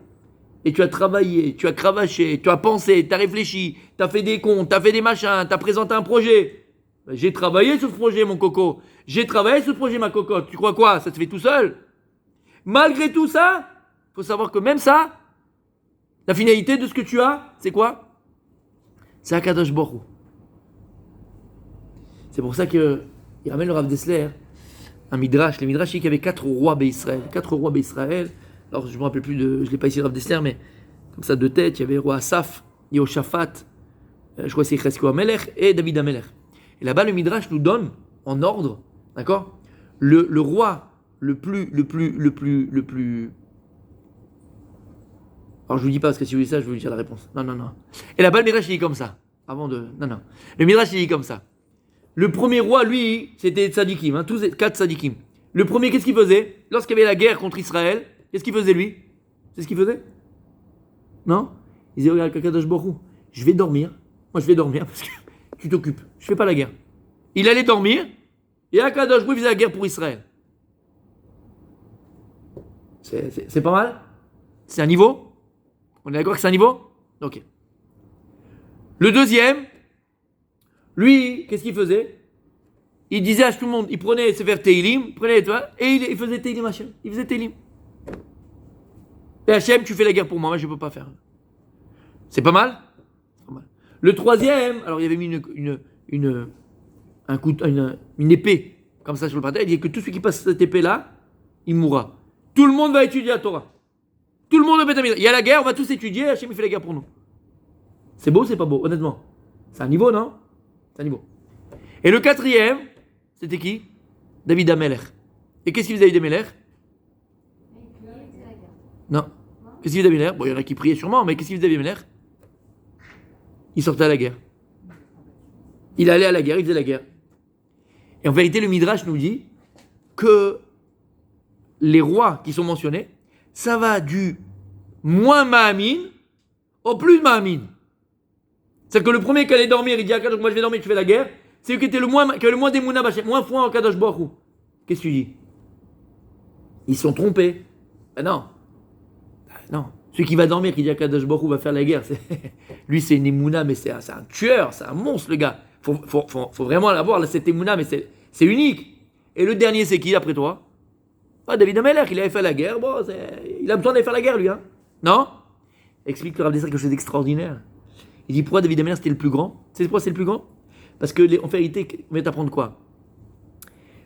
et tu as travaillé, tu as cravaché, tu as pensé, tu as réfléchi, tu as fait des comptes, tu as fait des machins, tu as présenté un projet. J'ai travaillé sur ce projet, mon coco. J'ai travaillé sur ce projet, ma cocotte. Tu crois quoi? Ça se fait tout seul? Malgré tout ça, il faut savoir que même ça, la finalité de ce que tu as, c'est quoi? C'est Akadosh Baruch Hu. C'est pour ça qu'il ramène le Rav Dessler, un midrash. Les midrash, il y avait 4 rois d'Israël. 4 rois d'Israël. Alors, je ne me rappelle plus je ne l'ai pas ici, le Rav Dessler, mais comme ça, de tête, il y avait le roi Asaph, Yehoshaphat, je crois que c'est Cheskel Amelech et David Amelech. Et là-bas, le midrash nous donne, en ordre, d'accord, le roi le plus Alors je vous dis pas parce que si vous dites ça, je vais vous dire la réponse. Non, non, non. Et là-bas, le Midrash il dit comme ça. Avant de. Non, non. Le Midrash il dit comme ça. Le premier roi, lui, c'était Tzadikim, tous les 4 Tzadikim. Le premier, qu'est-ce qu'il faisait? Lorsqu'il y avait la guerre contre Israël, qu'est-ce qu'il faisait lui? C'est ce qu'il faisait? Non? Il disait, regarde, Kakadosh Borou, je vais dormir. Moi, je vais dormir parce que tu t'occupes. Je fais pas la guerre. Il allait dormir et Akadosh Borou faisait la guerre pour Israël. C'est pas mal? C'est un niveau? On est d'accord que c'est un niveau? Ok. Le deuxième, lui, qu'est-ce qu'il faisait? Il disait à tout le monde, il prenait ses vers Teilim, prenait toi, et il faisait Teilim Hachem. Il faisait Teilim. Et Hachem, tu fais la guerre pour moi, moi je peux pas faire. C'est pas mal? C'est pas mal. Le troisième, alors il y avait mis une épée, comme ça sur le parterre, il dit que tout celui qui passe cette épée-là, il mourra. Tout le monde va étudier la Torah. Tout le monde va il y a la guerre, on va tous étudier, Hachem il fait la guerre pour nous. C'est beau, c'est pas beau, honnêtement. C'est un niveau, non? C'est un niveau. Et le quatrième, c'était qui? David Amelech. Et qu'est-ce qu'il faisait David Amelech? Non. Qu'est-ce qu'il faisait David Amelech? Bon, il y en a qui priaient sûrement, mais qu'est-ce qu'il faisait David Amelech? Il sortait à la guerre. Il allait à la guerre, il faisait la guerre. Et en vérité, le Midrash nous dit que les rois qui sont mentionnés, ça va du moins Mahamin au plus Mahamin. C'est-à-dire que le premier qui allait dormir, il dit à Kadosh, moi je vais dormir, tu fais la guerre. C'est lui qui était le moins d'Emouna Bachem, moins foi en Kadosh Baruch Hu. Qu'est-ce que tu dis? Ils sont trompés. Ben non. Ben non. Celui qui va dormir, qui dit à Kadosh Baruch Hu va faire la guerre, lui c'est une Emouna, mais c'est un tueur, c'est un monstre le gars. Faut vraiment l'avoir, là, cette Emouna, mais c'est unique. Et le dernier c'est qui après toi? Ah, David Amelech, il avait fait la guerre, bon, il a besoin d'aller faire la guerre lui, hein? Non? Explique le Rav Dessler quelque chose d'extraordinaire. Il dit pourquoi David Amelech c'était le plus grand? C'est pourquoi c'est le plus grand? Parce que en vérité, on va t'apprendre quoi?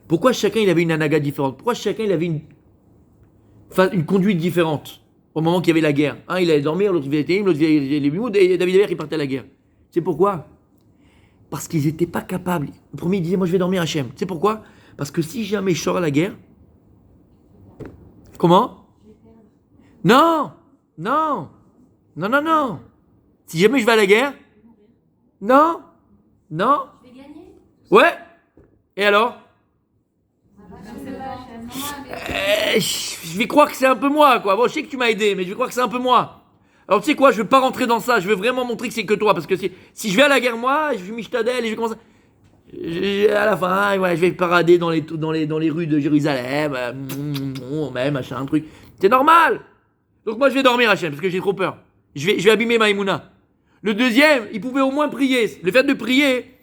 Pourquoi chacun il avait une anaga différente? Pourquoi chacun il avait une conduite différente au moment qu'il y avait la guerre? Un il allait dormir, l'autre il faisait Télim, l'autre il faisait les Bimoud, et David Amelech il partait à la guerre. C'est pourquoi? Parce qu'ils n'étaient pas capables. Le premier il disait moi je vais dormir Hachem. C'est pourquoi? Parce que si jamais je sors à la guerre, comment? Non! Non! Non, non, non! Si jamais je vais à la guerre, non? Non? Je vais gagner. Ouais? Et alors? Je vais croire que c'est un peu moi, quoi. Bon, je sais que tu m'as aidé, mais je vais croire que c'est un peu moi. Alors, tu sais quoi, je vais pas rentrer dans ça. Je vais vraiment montrer que c'est que toi. Parce que si je vais à la guerre, moi, je vais m'ishtadel et je vais commencer. À la fin, ouais, je vais parader dans les rues de Jérusalem. Même, machin, un truc. C'est normal. Donc, moi, je vais dormir, Hachem, parce que j'ai trop peur. Je vais abîmer ma Emouna. Le deuxième, il pouvait au moins prier. Le fait de prier,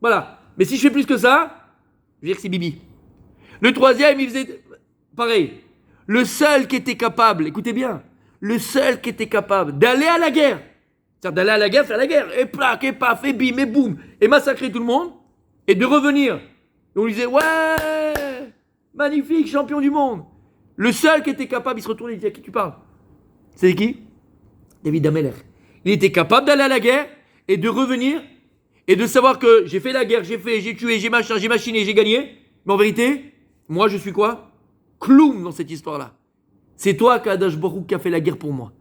voilà. Mais si je fais plus que ça, je vais dire que c'est Bibi. Le troisième, il faisait pareil. Le seul qui était capable, écoutez bien, le seul qui était capable d'aller à la guerre, c'est-à-dire d'aller à la guerre, faire la guerre, et plaque, et paf, et bim, et boum, et massacrer tout le monde, et de revenir. Et on lui disait, ouais, magnifique, champion du monde. Le seul qui était capable, il se retourne et il dit, à qui tu parles? C'est qui? David Amelech. Il était capable d'aller à la guerre et de revenir et de savoir que j'ai fait la guerre, j'ai tué, j'ai machin, j'ai machiné, j'ai gagné. Mais en vérité, moi je suis quoi? Clown dans cette histoire-là. C'est toi, Kadosh Baruch Hu, qui a fait la guerre pour moi.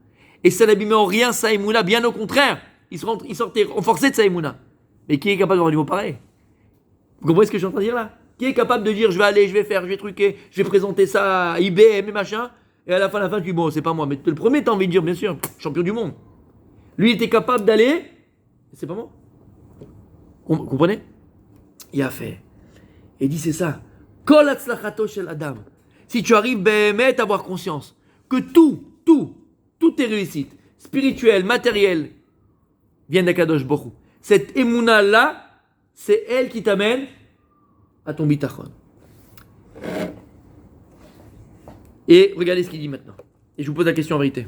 Et ça n'abîmait en rien sa Emouna, bien au contraire. Il sortait renforcé de sa Emouna. Mais qui est capable d'avoir un niveau pareil? Vous comprenez ce que je suis en train de dire là? Qui est capable de dire je vais aller, je vais faire, je vais truquer, je vais présenter ça à IBM et machin, et à la fin, tu dis bon, c'est pas moi. Mais le premier, t'as envie de dire, bien sûr, champion du monde. Lui, il était capable d'aller, c'est pas moi. Comprenez? Il a fait. Et il dit c'est ça. Kol hatzlachato shel Adam. Si tu arrives à avoir conscience que toutes tes réussites, spirituelles, matérielles, viennent d'Akadosh Baruch Hu. Cette émouna là, c'est elle qui t'amène à ton bitachon. Et regardez ce qu'il dit maintenant. Et je vous pose la question en vérité.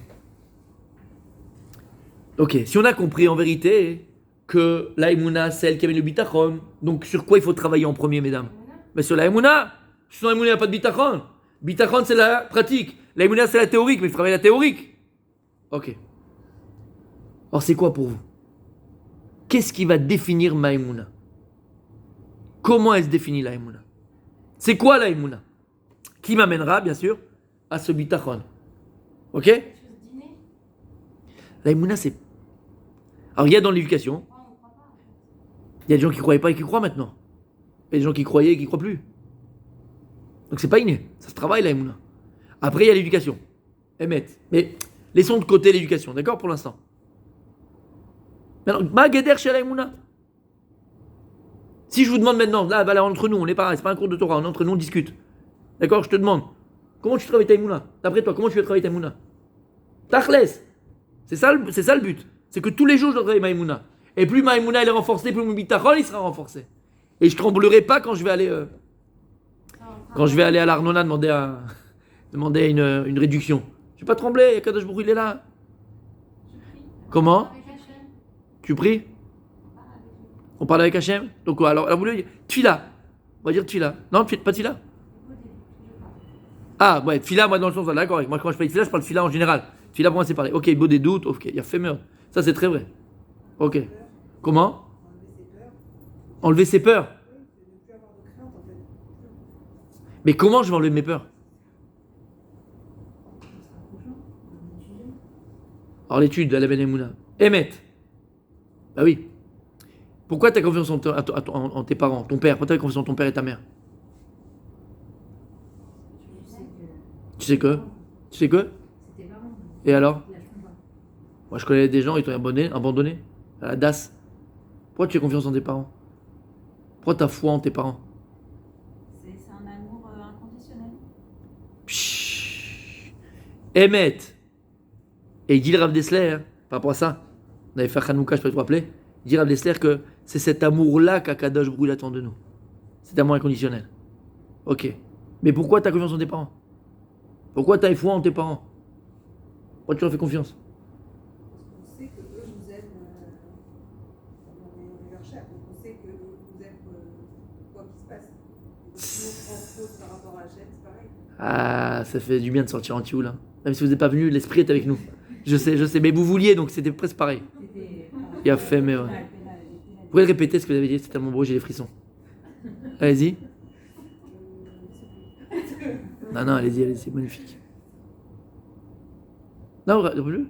Ok, si on a compris en vérité que la émouna, c'est elle qui amène le bitachon, donc sur quoi il faut travailler en premier, mesdames? Mais sur la émouna. Sinon, la émouna, il n'y a pas de bitachon. Bitachon, c'est la pratique. La émouna, c'est la théorique, mais il faut travailler la théorique. Ok. Alors, c'est quoi pour vous? Qu'est-ce qui va définir ma émouna? Comment elle se définit la émouna? C'est quoi la émouna? Qui m'amènera, bien sûr, à ce bitachon. Ok? La Emouna, c'est. Alors, il y a dans l'éducation, Moi, on ne croit pas. En fait. il y a des gens qui ne croyaient pas et qui croient maintenant. Il y a des gens qui croyaient et qui ne croient plus. Donc, c'est pas inné. Ça se travaille, la Emouna. Après, il y a l'éducation. Emet. Mais laissons de côté l'éducation, d'accord, pour l'instant. Maintenant, Mageder chez la Emouna. Si je vous demande maintenant, là, entre nous, on n'est pas, c'est pas un cours de Torah, on est entre nous, on discute. D'accord, je te demande, comment tu travailles ta Emouna? D'après toi, comment tu vas travailler ta Emouna? Tachles. C'est ça le but. C'est que tous les jours, je dois travailler ma Emouna. Et plus ma Emouna elle est renforcée, plus mon bitachon il sera renforcé. Et je tremblerai pas quand je vais aller, à l'Arnona demander une réduction. Je vais pas trembler, Kadosh Baruch Hu, il est là. Je prie. Comment? Avec Hachem. Tu pries? On parle avec lui. On parle avec Hachem? Donc quoi? Alors vous voulez dire Tfila. On va dire Tfila. Non, pas Tfila? Écoutez, je parle. Ah, ouais, Tfila, moi dans le sens, d'accord. Moi, quand je parle de Tfila, je parle de Tfila en général. Tfila, pour moi, c'est pareil. Ok, beau des doutes, ok, il y a fait meurtre. Ça, c'est très vrai. Ok. Comment? Enlever ses peurs. Mais comment je vais enlever mes peurs? Alors, l'étude de la Ben Emouna. Emet. Bah oui. Pourquoi tu as confiance en tes parents, ton père? Pourquoi tu as confiance en ton père et ta mère? Tu sais que? Et alors? Moi, je connais des gens, ils t'ont abandonné à la DAS. Pourquoi tu as confiance en tes parents? Pourquoi tu as foi en tes parents? C'est un amour inconditionnel. Pshhh. Emet. Et il dit le Rav Dessler, hein, par rapport à ça, on avait fait Hanouka, je peux te rappeler, il dit Rav Dessler que c'est cet amour-là qu'Akadosh Baruch Hu attend de nous. Cet amour inconditionnel. Ok. Mais pourquoi tu as confiance en tes parents? Pourquoi tu as foi en tes parents? Pourquoi tu leur fais confiance? On sait que eux nous aiment, on est leur chair, donc on sait que eux nous aiment quoi qu'il se passe. Donc si on prend faute par rapport à Hachem, c'est pareil. Ah, ça fait du bien de sortir en tioul, là. Même si vous n'êtes pas venu, l'esprit est avec nous. Je sais, mais vous vouliez, donc c'était presque pareil. Il a fait, mais ouais. Vous pouvez répéter ce que vous avez dit, c'est tellement beau, j'ai des frissons. Allez-y. Non, allez-y, c'est magnifique. Non, vous rappelez? Vous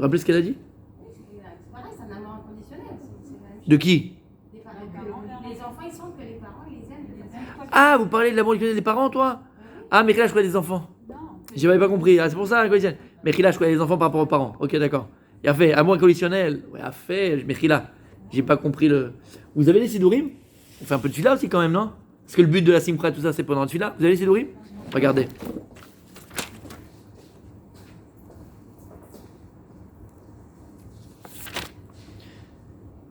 rappelez ce qu'elle a dit? C'est pareil, c'est un amour inconditionnel. C'est la même chose. De qui? Des parents. Les enfants, ils sentent que les parents, ils les aiment de façon. Ah, vous parlez de l'amour des parents, toi? Ah, mais là, je connais des enfants. Non. J'avais pas compris. Ah, c'est pour ça, inconditionnel. Mais là, je connais les enfants par rapport aux parents. Ok, d'accord. Il a fait amour inconditionnel. Ouais, a fait. Mais là, j'ai pas compris le. Vous avez les sidourim? On fait un peu de fila aussi quand même, non? Parce que le but de la simcha, tout ça, c'est pendant le fila. Vous avez les sidourim? Regardez.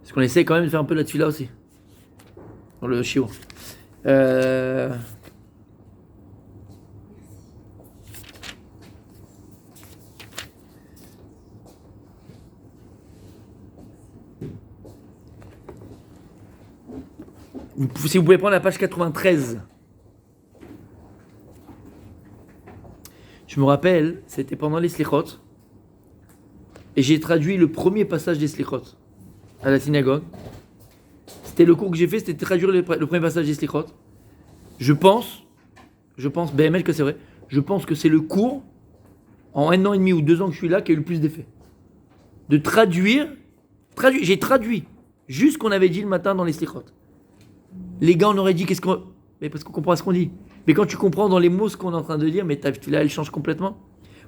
Parce qu'on essaie quand même de faire un peu de la tefila aussi. Dans le shiur. Si vous pouvez prendre la page 93. Je me rappelle, c'était pendant les slichot. Et j'ai traduit le premier passage des slichot à la synagogue. C'était le cours que j'ai fait, c'était traduire le premier passage des slichot. Je pense, BML que c'est vrai, je pense que c'est le cours, en 1 an et demi ou 2 ans que je suis là, qui a eu le plus d'effet. De traduire, j'ai traduit juste ce qu'on avait dit le matin dans les slichot. Les gars, on aurait dit qu'est-ce qu'on... Mais parce qu'on comprend ce qu'on dit. Mais quand tu comprends dans les mots ce qu'on est en train de dire, mais là, elle change complètement.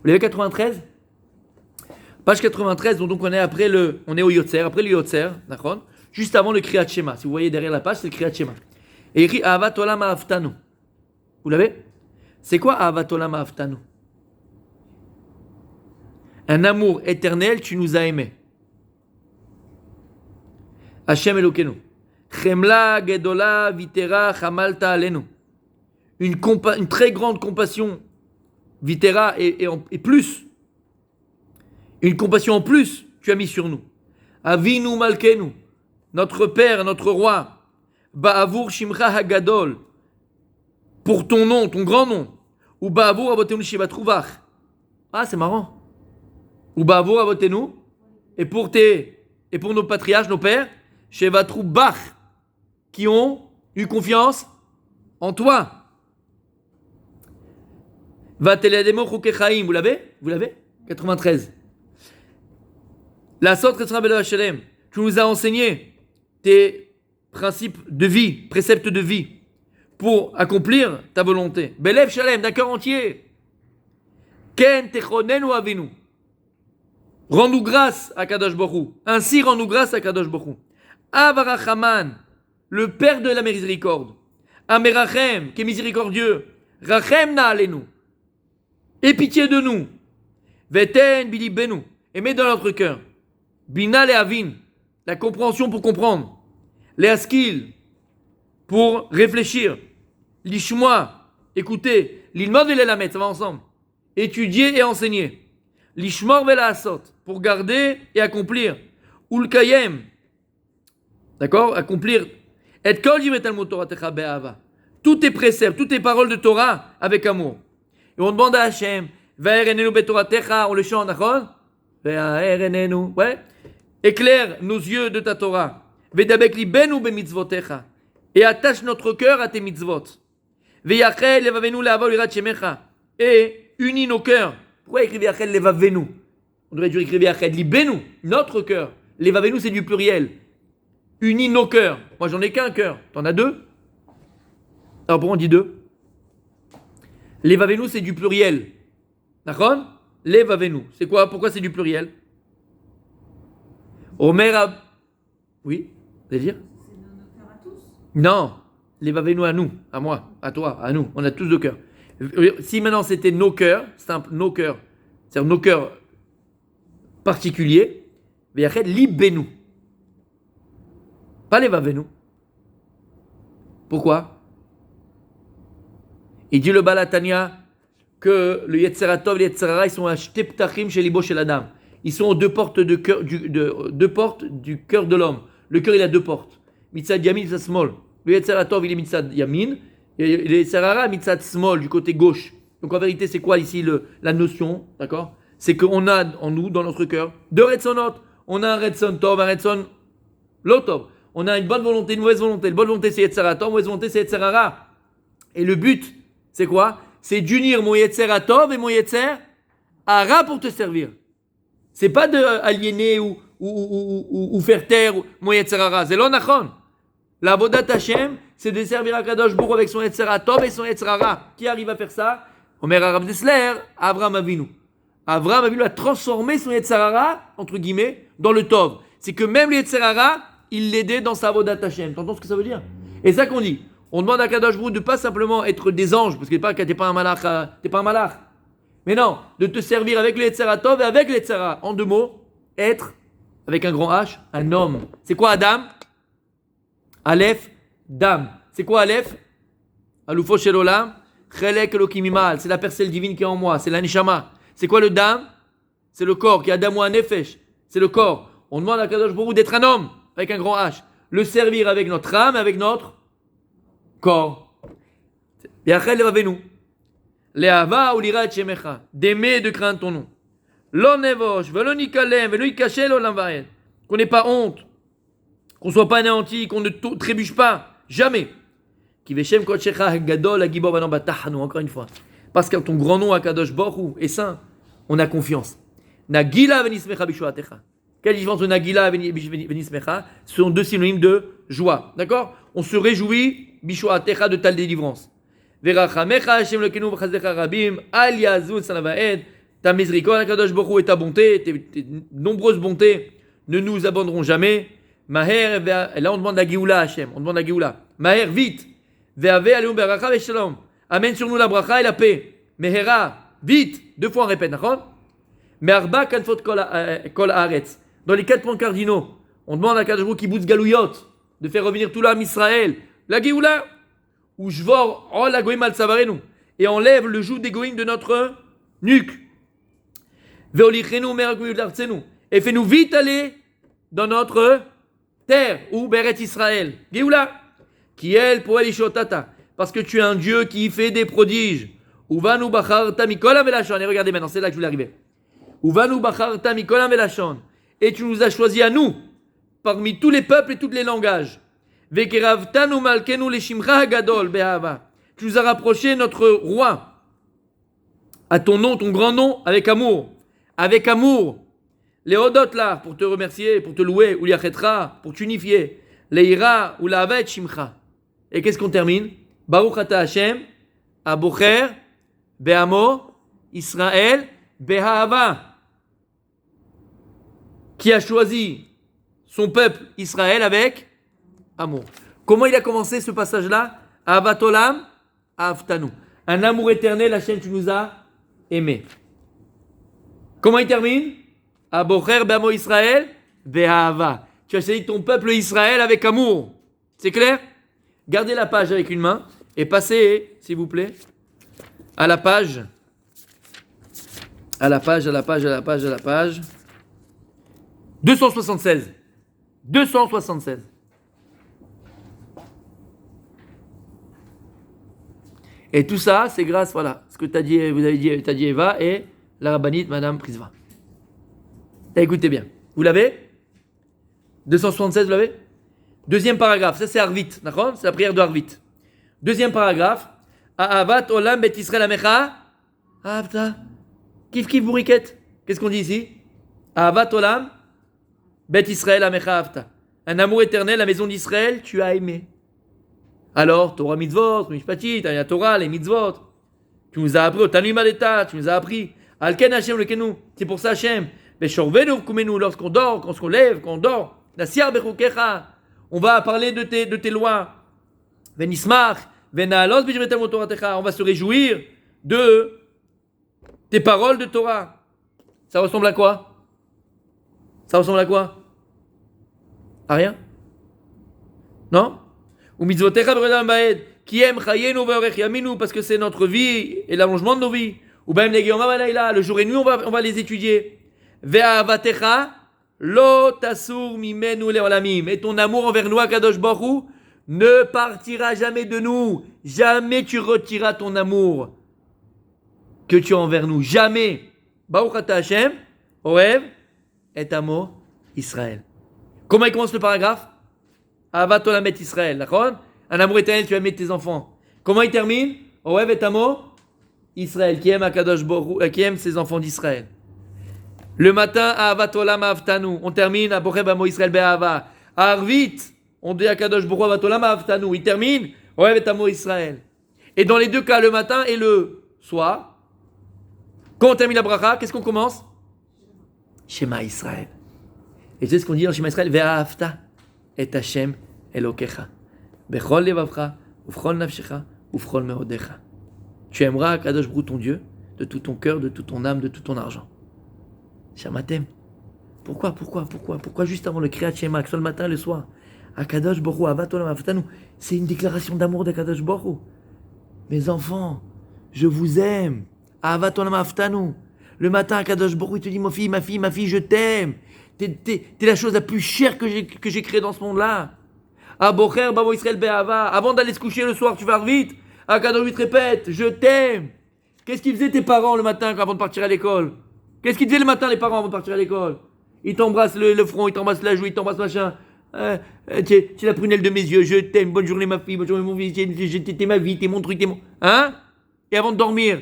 Vous l'avez 93? Page 93, donc on est on est au Yotzer, après le Yotzer, d'accord? Juste avant le Kriyat Shema. Si vous voyez derrière la page, c'est le Kriyat Shema. Et écrit Ahavat Olam Ahavtanu. Vous l'avez? C'est quoi Ahavat Olam Ahavtanu? Un amour éternel, tu nous as aimés. Hashem Elokeinu. Chemla Gedola Vitera Chamalta Alenu. Une très grande compassion, Vitera et plus. Une compassion en plus, tu as mis sur nous. Avinu Malkenu, notre Père, notre Roi. Ba'avur Shimcha Hagadol, pour ton nom, ton grand nom. Ou Ba'avur Avotenu Shivatruvach. Ah, c'est marrant. Ou Ba'avur Avotenu, et pour nos patriarches, nos pères, Shivatrubach, qui ont eu confiance en toi. Vatelademo Chukechaim, vous l'avez? 93. La sorte Shalem. Tu nous as enseigné tes principes de vie, préceptes de vie, pour accomplir ta volonté. Belev Shalem, d'un cœur entier. Ken techonenu avinu. Rends-nous grâce à Kadosh Baruch Hu. Ainsi, rends-nous grâce à Kadosh Baruch Hu. Avarachaman, le Père de la miséricorde. Amerachem, qui est miséricordieux. Rachem na alenu. Aie pitié de nous. Veten bilibenu. Et mets dans notre cœur. Bina leavin. La compréhension pour comprendre. Leaskil. Pour réfléchir. Lishmoa. Écouter. L'ilmod et l'elamet. Ça va ensemble. Étudier et enseigner. Lishmor velaasot. Pour garder et accomplir. Ulkayem. D'accord? Accomplir. Et kol divrei Talmud Toratecha be'ahava. Tous tes préceptes, toutes tes paroles de Torah avec amour. Et on demande à Hachem, Va'erenenu betoratecha, on le chante, d'accord? Va'erenenu, ouais. Éclaire nos yeux de ta Torah. Vedabek libenu bemitzvotecha. Et attache notre cœur à tes mitzvot. Ve'yachel levavenu le'avol irat shemecha. Et unis nos cœurs. Pourquoi écrire Ve'yachel levavenu? On devrait dire écrire Ve'yachel libenu, notre cœur. Levavenu, c'est du pluriel. Unis nos cœurs. Moi, j'en ai qu'un cœur. T'en as deux? Alors pourquoi on dit deux? Levavenu, c'est du pluriel. D'accord? Levavenu. C'est quoi? Pourquoi c'est du pluriel? Omer. Oui? Vous allez dire? C'est dans nos cœurs à tous. Non. Levavenu à nous. À moi. À toi. À nous. On a tous deux cœurs. Si maintenant c'était nos cœurs, simple, nos cœurs, c'est-à-dire nos cœurs particuliers, Veyachet libenu. Pas levavenu. Pourquoi? Il dit le Balatania que le Yetzeratov et le Yetzerara, ils sont à Shteptachim chez Libo chez l'Adam. Ils sont aux deux portes, deux portes du cœur de l'homme. Le cœur, il a deux portes. Mitzad Yamin, Mitzad Smol. Le Yetzeratov, il est Mitzad Yamin. Et le Yetzerara, Mitzad Smol, du côté gauche. Donc en vérité, c'est quoi ici la notion? D'accord? C'est qu'on a en nous, dans notre cœur, deux Retzonot. On a un Retzon Tov, un Retzon Lotov. On a une bonne volonté, une mauvaise volonté. La bonne volonté, c'est Yetzeratov, la mauvaise volonté, c'est Yetzerara. Et le but, c'est quoi? C'est d'unir mon Yetzeratov et mon Yetzerara pour te servir. C'est pas d'aliéner ou faire taire mon Yetzerara. C'est l'onachon. La Vodat Hashem, c'est de servir à Kadosh Baruch avec son Yetzeratov et son Yetzerara. Qui arrive à faire ça? Omer Arav Dessler, Avraham Avinu. Avraham Avinu a transformé son Yetzerara, entre guillemets, dans le Tov. C'est que même le Yetzerara, il l'aidait dans sa Vodat Hashem. T'entends ce que ça veut dire? Et ça qu'on dit. On demande à Kadosh Baruch de pas simplement être des anges, parce que t'es pas un malach. Mais non, de te servir avec le Yetzeratov et avec le Yetzerara. En deux mots, être, avec un grand H, un homme. C'est quoi Adam? Aleph, Dam. C'est quoi Aleph? Aloufo shel olam, Chelek Elokim imal. C'est la parcelle divine qui est en moi, c'est la Neshama. C'est quoi le Dam? C'est le corps, qui a Adam ou un Nefesh. C'est le corps. On demande à Kadosh Baruch d'être un homme, avec un grand H. Le servir avec notre âme, avec notre corps. Yachel levavenu. Le'ava ou l'irat shemecha. D'aimer et de craindre ton nom. Lo nevosh, velo nikalem, velo ikashel olam va'ed. Qu'on n'ait pas honte. Qu'on soit pas anéanti, qu'on ne trébuche pas. Jamais. Ki veshem kodshecha gadol agibor vanam batachanu. Encore une fois. Parce que ton grand nom à Kadosh Baruch Hu est saint. On a confiance. Nagila venismecha bishuatecha. Quelle différence de Nagila et venismecha? Ce sont deux synonymes de joie. D'accord? On se réjouit bishuatecha de ta délivrance. Verachamecha Hashem lekenu v'chazdecha rabim al yazun sanavaed. Ta miséricorde, Kadosh Baruch Hu, et ta bonté, tes nombreuses bontés ne nous abandonneront jamais. Maher, et là on demande la Géoula Hashem, on demande la Géoula. Maher, vite. Ve'ave aleum beracha ve'shalom. Amène sur nous la bracha et la paix. Mehera, vite. Deux fois on répète, d'accord? Me'arba kanfot kol haaretz. Dans les 4 points cardinaux, on demande à Kadosh Baruch Hu kibbutz galouyot, de faire revenir tout l'âme Israël. La Géoula, ou Jvor, oh la goïm al savarenu, et enlève le joug des goïm de notre nuque. Ve'olichenu me'argouyu d'artzenu, et fais-nous vite aller dans notre terre, ou Beret Israël. Géoula, qui elle pour Elishotata, parce que tu es un Dieu qui fait des prodiges. Uvanu bacharta mikolam velashon. Et regardez maintenant, c'est là que je voulais arriver. Uvanu bacharta mikolam velashon. Et tu nous as choisis à nous, parmi tous les peuples et tous les langages. Vekeravtanu malkenu leshimcha hagadol behava. Tu nous as rapproché notre roi, à ton nom, ton grand nom, avec amour. avec amour. Les Hodot là, pour te remercier, pour te louer, ou liachetra, pour t'unifier. Les ira ou la avet shimcha. Et qu'est-ce qu'on termine? Baruch ata Hashem, abocher, be'amo, Israël, be'hava. Qui a choisi son peuple Israël avec amour. Comment il a commencé ce passage-là? Ahavat olam, ahavtanu. Un amour éternel, Hashem, tu nous as aimés. Comment il termine? Abocher be'amo Israël, be'ahava. Tu as choisi ton peuple Israël avec amour. C'est clair? Gardez la page avec une main et passez, s'il vous plaît, à la page. À la page. 276. 276. Et tout ça, c'est grâce, voilà, ce que t'as dit, vous avez dit, t'as dit Eva et la rabbinite Madame Prisva. Écoutez bien. Vous l'avez? 276, vous l'avez? Deuxième paragraphe, ça c'est Arvit, d'accord? C'est la prière de Arvit. Deuxième paragraphe. Ahavat olam bet Israël amecha. Ah putain. Kif bourriquette. Qu'est-ce qu'on dit ici? Ahavat olam bet Israël amecha avta. Un amour éternel, la maison d'Israël, tu as aimé. Alors, Torah mitzvot, mishpatit, la Torah, les mitzvot. Tu nous as appris, au Tanuma d'État, tu nous as appris. Alken Hashem lekenu. C'est pour ça Hashem. Beshorvenu kumenu, lorsqu'on dort, quand on se lève, quand on dort. Nasiar bechukecha. On va parler de tes lois. Venismach, venaalos b'jvetem Toratecha. On va se réjouir de tes paroles de Torah. Ça ressemble à quoi? Ça ressemble à quoi? À rien? Non? Ou mitzvotecha b'redam ba'ed. Qui aime chayenu ve'orech yaminu, parce que c'est notre vie et l'allongement de nos vies. Ou ba'em legiyom ha'layla, le jour et nuit on va les étudier. Ve'avatecha lo tasur mimenu le'olamim. Et ton amour envers nous, Akadosh Baruch Hu, ne partira jamais de nous. Jamais tu retireras ton amour que tu as envers nous. Jamais. Baruch ata Hashem, Ohev et amo Israël. Comment il commence le paragraphe? Ahavat olam et Israël, d'accord? Un amour éternel, tu vas aimer tes enfants. Comment il termine? Ohev et amo Israël, qui aime Akadosh Baruch Hu, qui aime ses enfants d'Israël. Le matin, Ahavat olam ahavtanu. On termine à Bocher b'amo Israël be'ahava. À Arvit, on dit à Kadosh Baruch Hu Ahavat olam ahavtanu. Il termine, Ohev et amo Israël. Et dans les deux cas, le matin et le soir, quand on termine la bracha, qu'est-ce qu'on commence? Shema Israël. Et tu sais ce qu'on dit dans Shema Israël? Ve'ahavta et Hashem Elokecha. Bechol levavcha, ufchol nafshecha, ufchol meodecha. Tu aimeras Kadosh Baruch Hu ton Dieu de tout ton cœur, de toute ton âme, de tout ton argent. Shamatem. Pourquoi juste avant le Kriyat Shema, que ce soit le matin et le soir? Akadosh Baruch Hu, Ahavat olam ahavtanu. C'est une déclaration d'amour d'Akadosh Baruch Hu. Mes enfants, je vous aime. Ahavat olam ahavtanu. Le matin, Akadosh Baruch Hu, il te dit, ma fille, je t'aime. T'es la chose la plus chère que j'ai créée dans ce monde-là. Abocher b'amo Israël be'ahava. Avant d'aller se coucher le soir, tu vas vite. Akadosh Baruch Hu te répète, je t'aime. Qu'est-ce qu'ils faisaient tes parents le matin avant de partir à l'école? Qu'est-ce qu'ils disaient le matin les parents avant de partir à l'école? Ils t'embrassent le front, ils t'embrassent la joue, ils t'embrassent machin. Tu es la prunelle de mes yeux, je t'aime, bonne journée ma fille, bonne journée mon fils, t'es ma vie, t'es mon truc, t'es mon... Hein? Et avant de dormir,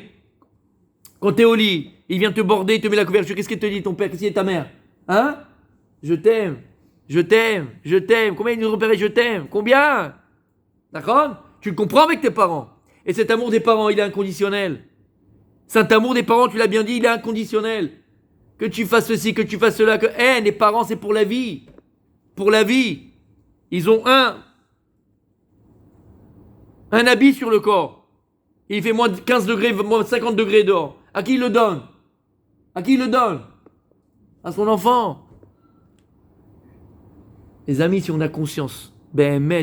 quand t'es au lit, il vient te border, il te met la couverture, qu'est-ce qu'il te dit ton père, qu'est-ce qu'il dit ta mère? Hein? Je t'aime. Combien il nous repérait je t'aime? Combien? D'accord? Tu le comprends avec tes parents. Et cet amour des parents, il est inconditionnel. Cet amour des parents, tu l'as bien dit, il est inconditionnel. Que tu fasses ceci, que tu fasses cela, que les parents, c'est pour la vie. Pour la vie. Ils ont un habit sur le corps. Il fait moins de 15 degrés, moins de 50 degrés dehors. À qui il le donne? À son enfant. Les amis, si on a conscience, et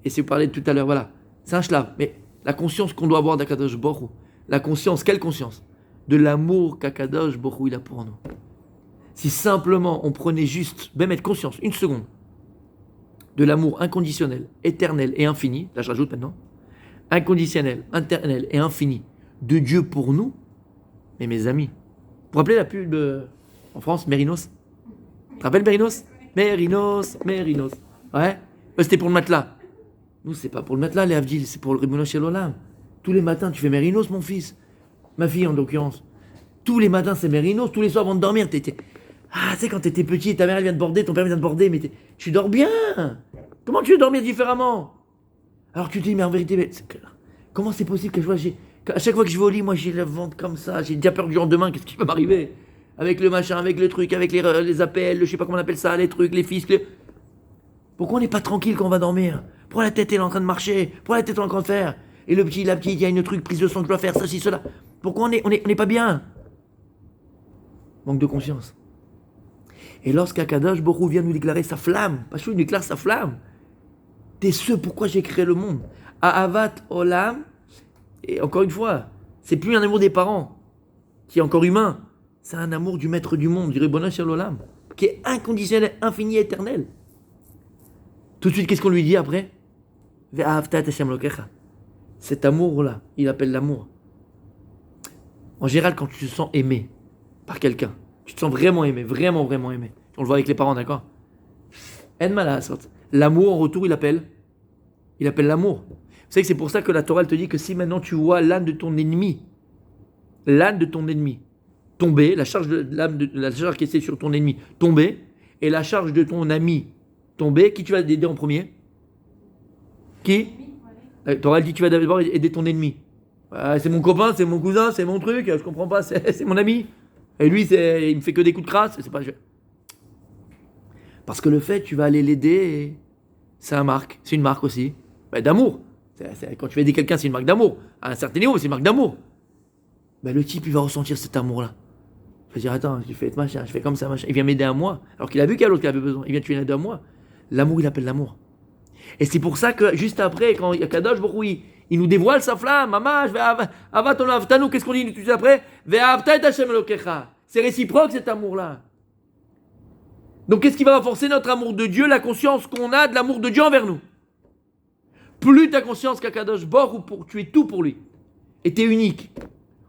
c'est vous parlais tout à l'heure, voilà, c'est un shlav, mais la conscience qu'on doit avoir d'Akadosh Baruch Hu, la conscience, quelle conscience? De l'amour qu'Akadosh Baruch Hu il a pour nous. Si simplement on prenait juste, mettre conscience, une seconde, de l'amour inconditionnel, éternel et infini, là je rajoute maintenant, inconditionnel, éternel et infini de Dieu pour nous, mais mes amis, vous vous rappelez la pub en France, Mérinos? Tu te rappelles Mérinos? Mérinos. Ouais? C'était pour le matelas. Nous, c'est pas pour le matelas, les Avdil, c'est pour le Ribono Shel Olam. Tous les matins, tu fais Mérinos, mon fils. Ma fille, en l'occurrence. Tous les matins, c'est mérinos. Tous les soirs, avant de dormir, ah, tu sais, quand t'étais petit, ta mère elle vient de border, ton père vient de border, mais tu dors bien. Comment tu veux dormir différemment? Alors tu te dis, mais en vérité, comment c'est possible que à chaque fois que je vais au lit, moi j'ai le ventre comme ça, j'ai déjà peur du lendemain, qu'est-ce qui peut m'arriver? Avec le machin, avec le truc, avec les appels, je sais pas comment on appelle ça, les trucs, les fils. Pourquoi on n'est pas tranquille quand on va dormir? Pourquoi la tête elle est en train de marcher? Pourquoi la tête elle est en train de faire? Et la petite, il y a une truc, prise de sang que je dois faire, ceci, cela. Pourquoi on n'est pas bien? Manque de conscience. Et lorsqu'Akadosh Borou vient nous déclarer sa flamme, parce qu'il nous déclare sa flamme, t'es ce pourquoi j'ai créé le monde. Ahavat Olam, et encore une fois, c'est plus un amour des parents, qui est encore humain, c'est un amour du maître du monde, du Ribono Shel Olam, qui est inconditionnel, infini, éternel. Tout de suite, qu'est-ce qu'on lui dit après? Ve'ahavta et Hashem Elokecha. Cet amour-là, il appelle l'amour. En général, quand tu te sens aimé par quelqu'un, tu te sens vraiment aimé, vraiment, vraiment aimé. On le voit avec les parents, d'accord? En malasot. L'amour, en retour, il appelle l'amour. Vous savez que c'est pour ça que la Torah, elle te dit que si maintenant tu vois l'âne de ton ennemi, tomber, la charge qui est sur ton ennemi tomber, et la charge de ton ami tomber, qui tu vas aider en premier? Qui? La Torah, elle dit tu vas d'abord aider ton ennemi. C'est mon copain, c'est mon cousin, c'est mon truc, je comprends pas, c'est mon ami. Et lui, il me fait que des coups de crasse, c'est pas... Parce que le fait, tu vas aller l'aider, c'est une marque aussi, d'amour. Quand tu vas aider quelqu'un, c'est une marque d'amour. À un certain niveau, c'est une marque d'amour. Le type, il va ressentir cet amour-là. Il va dire, attends, je fais machin, je fais comme ça, machin. Il vient m'aider à moi, alors qu'il a vu qu'il y a l'autre qui avait besoin. Il vient tuer l'aider à moi. L'amour, il appelle l'amour. Et c'est pour ça que, juste après, quand il y a Kadosh Baruch Hu, il nous dévoile sa flamme. Maman, je vais avaton avtanu. Qu'est-ce qu'on dit tout de suite après? Ve'ahavta et Hashem Elokecha. C'est réciproque cet amour-là. Donc qu'est-ce qui va renforcer notre amour de Dieu? La conscience qu'on a de l'amour de Dieu envers nous. Plus ta conscience qu'Akadosh Baruch Hu, tu es tout pour lui. Et tu es unique.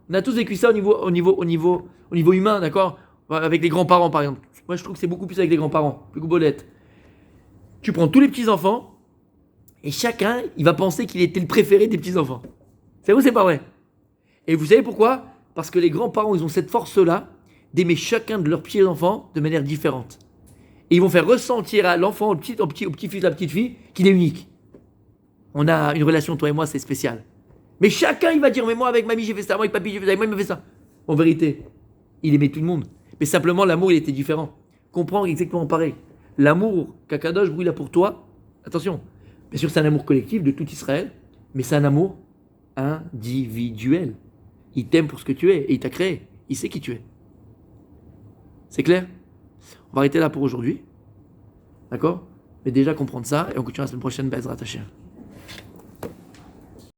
On a tous vécu ça au niveau humain, d'accord? Avec les grands-parents, par exemple. Moi, je trouve que c'est beaucoup plus avec les grands-parents. Plus bolette. Tu prends tous les petits-enfants, et chacun, il va penser qu'il était le préféré des petits-enfants. C'est vrai ou c'est pas vrai? Et vous savez pourquoi? Parce que les grands-parents, ils ont cette force-là d'aimer chacun de leurs petits-enfants de manière différente. Et ils vont faire ressentir à l'enfant, au petit-fils, la petite-fille, qu'il est unique. On a une relation, toi et moi, c'est spécial. Mais chacun, il va dire, mais moi, avec mamie, j'ai fait ça, moi, avec papy, j'ai fait ça, moi, il me fait ça. En vérité, il aimait tout le monde. Mais simplement, l'amour, il était différent. Comprends exactement pareil. L'amour qu'Akadosh Baruch Hu a pour toi, attention, bien sûr, c'est un amour collectif de tout Israël, mais c'est un amour individuel. Il t'aime pour ce que tu es, et il t'a créé. Il sait qui tu es. C'est clair? On va arrêter là pour aujourd'hui. D'accord? Mais déjà comprendre ça, et on continue la semaine prochaine, Bezrat Hashem.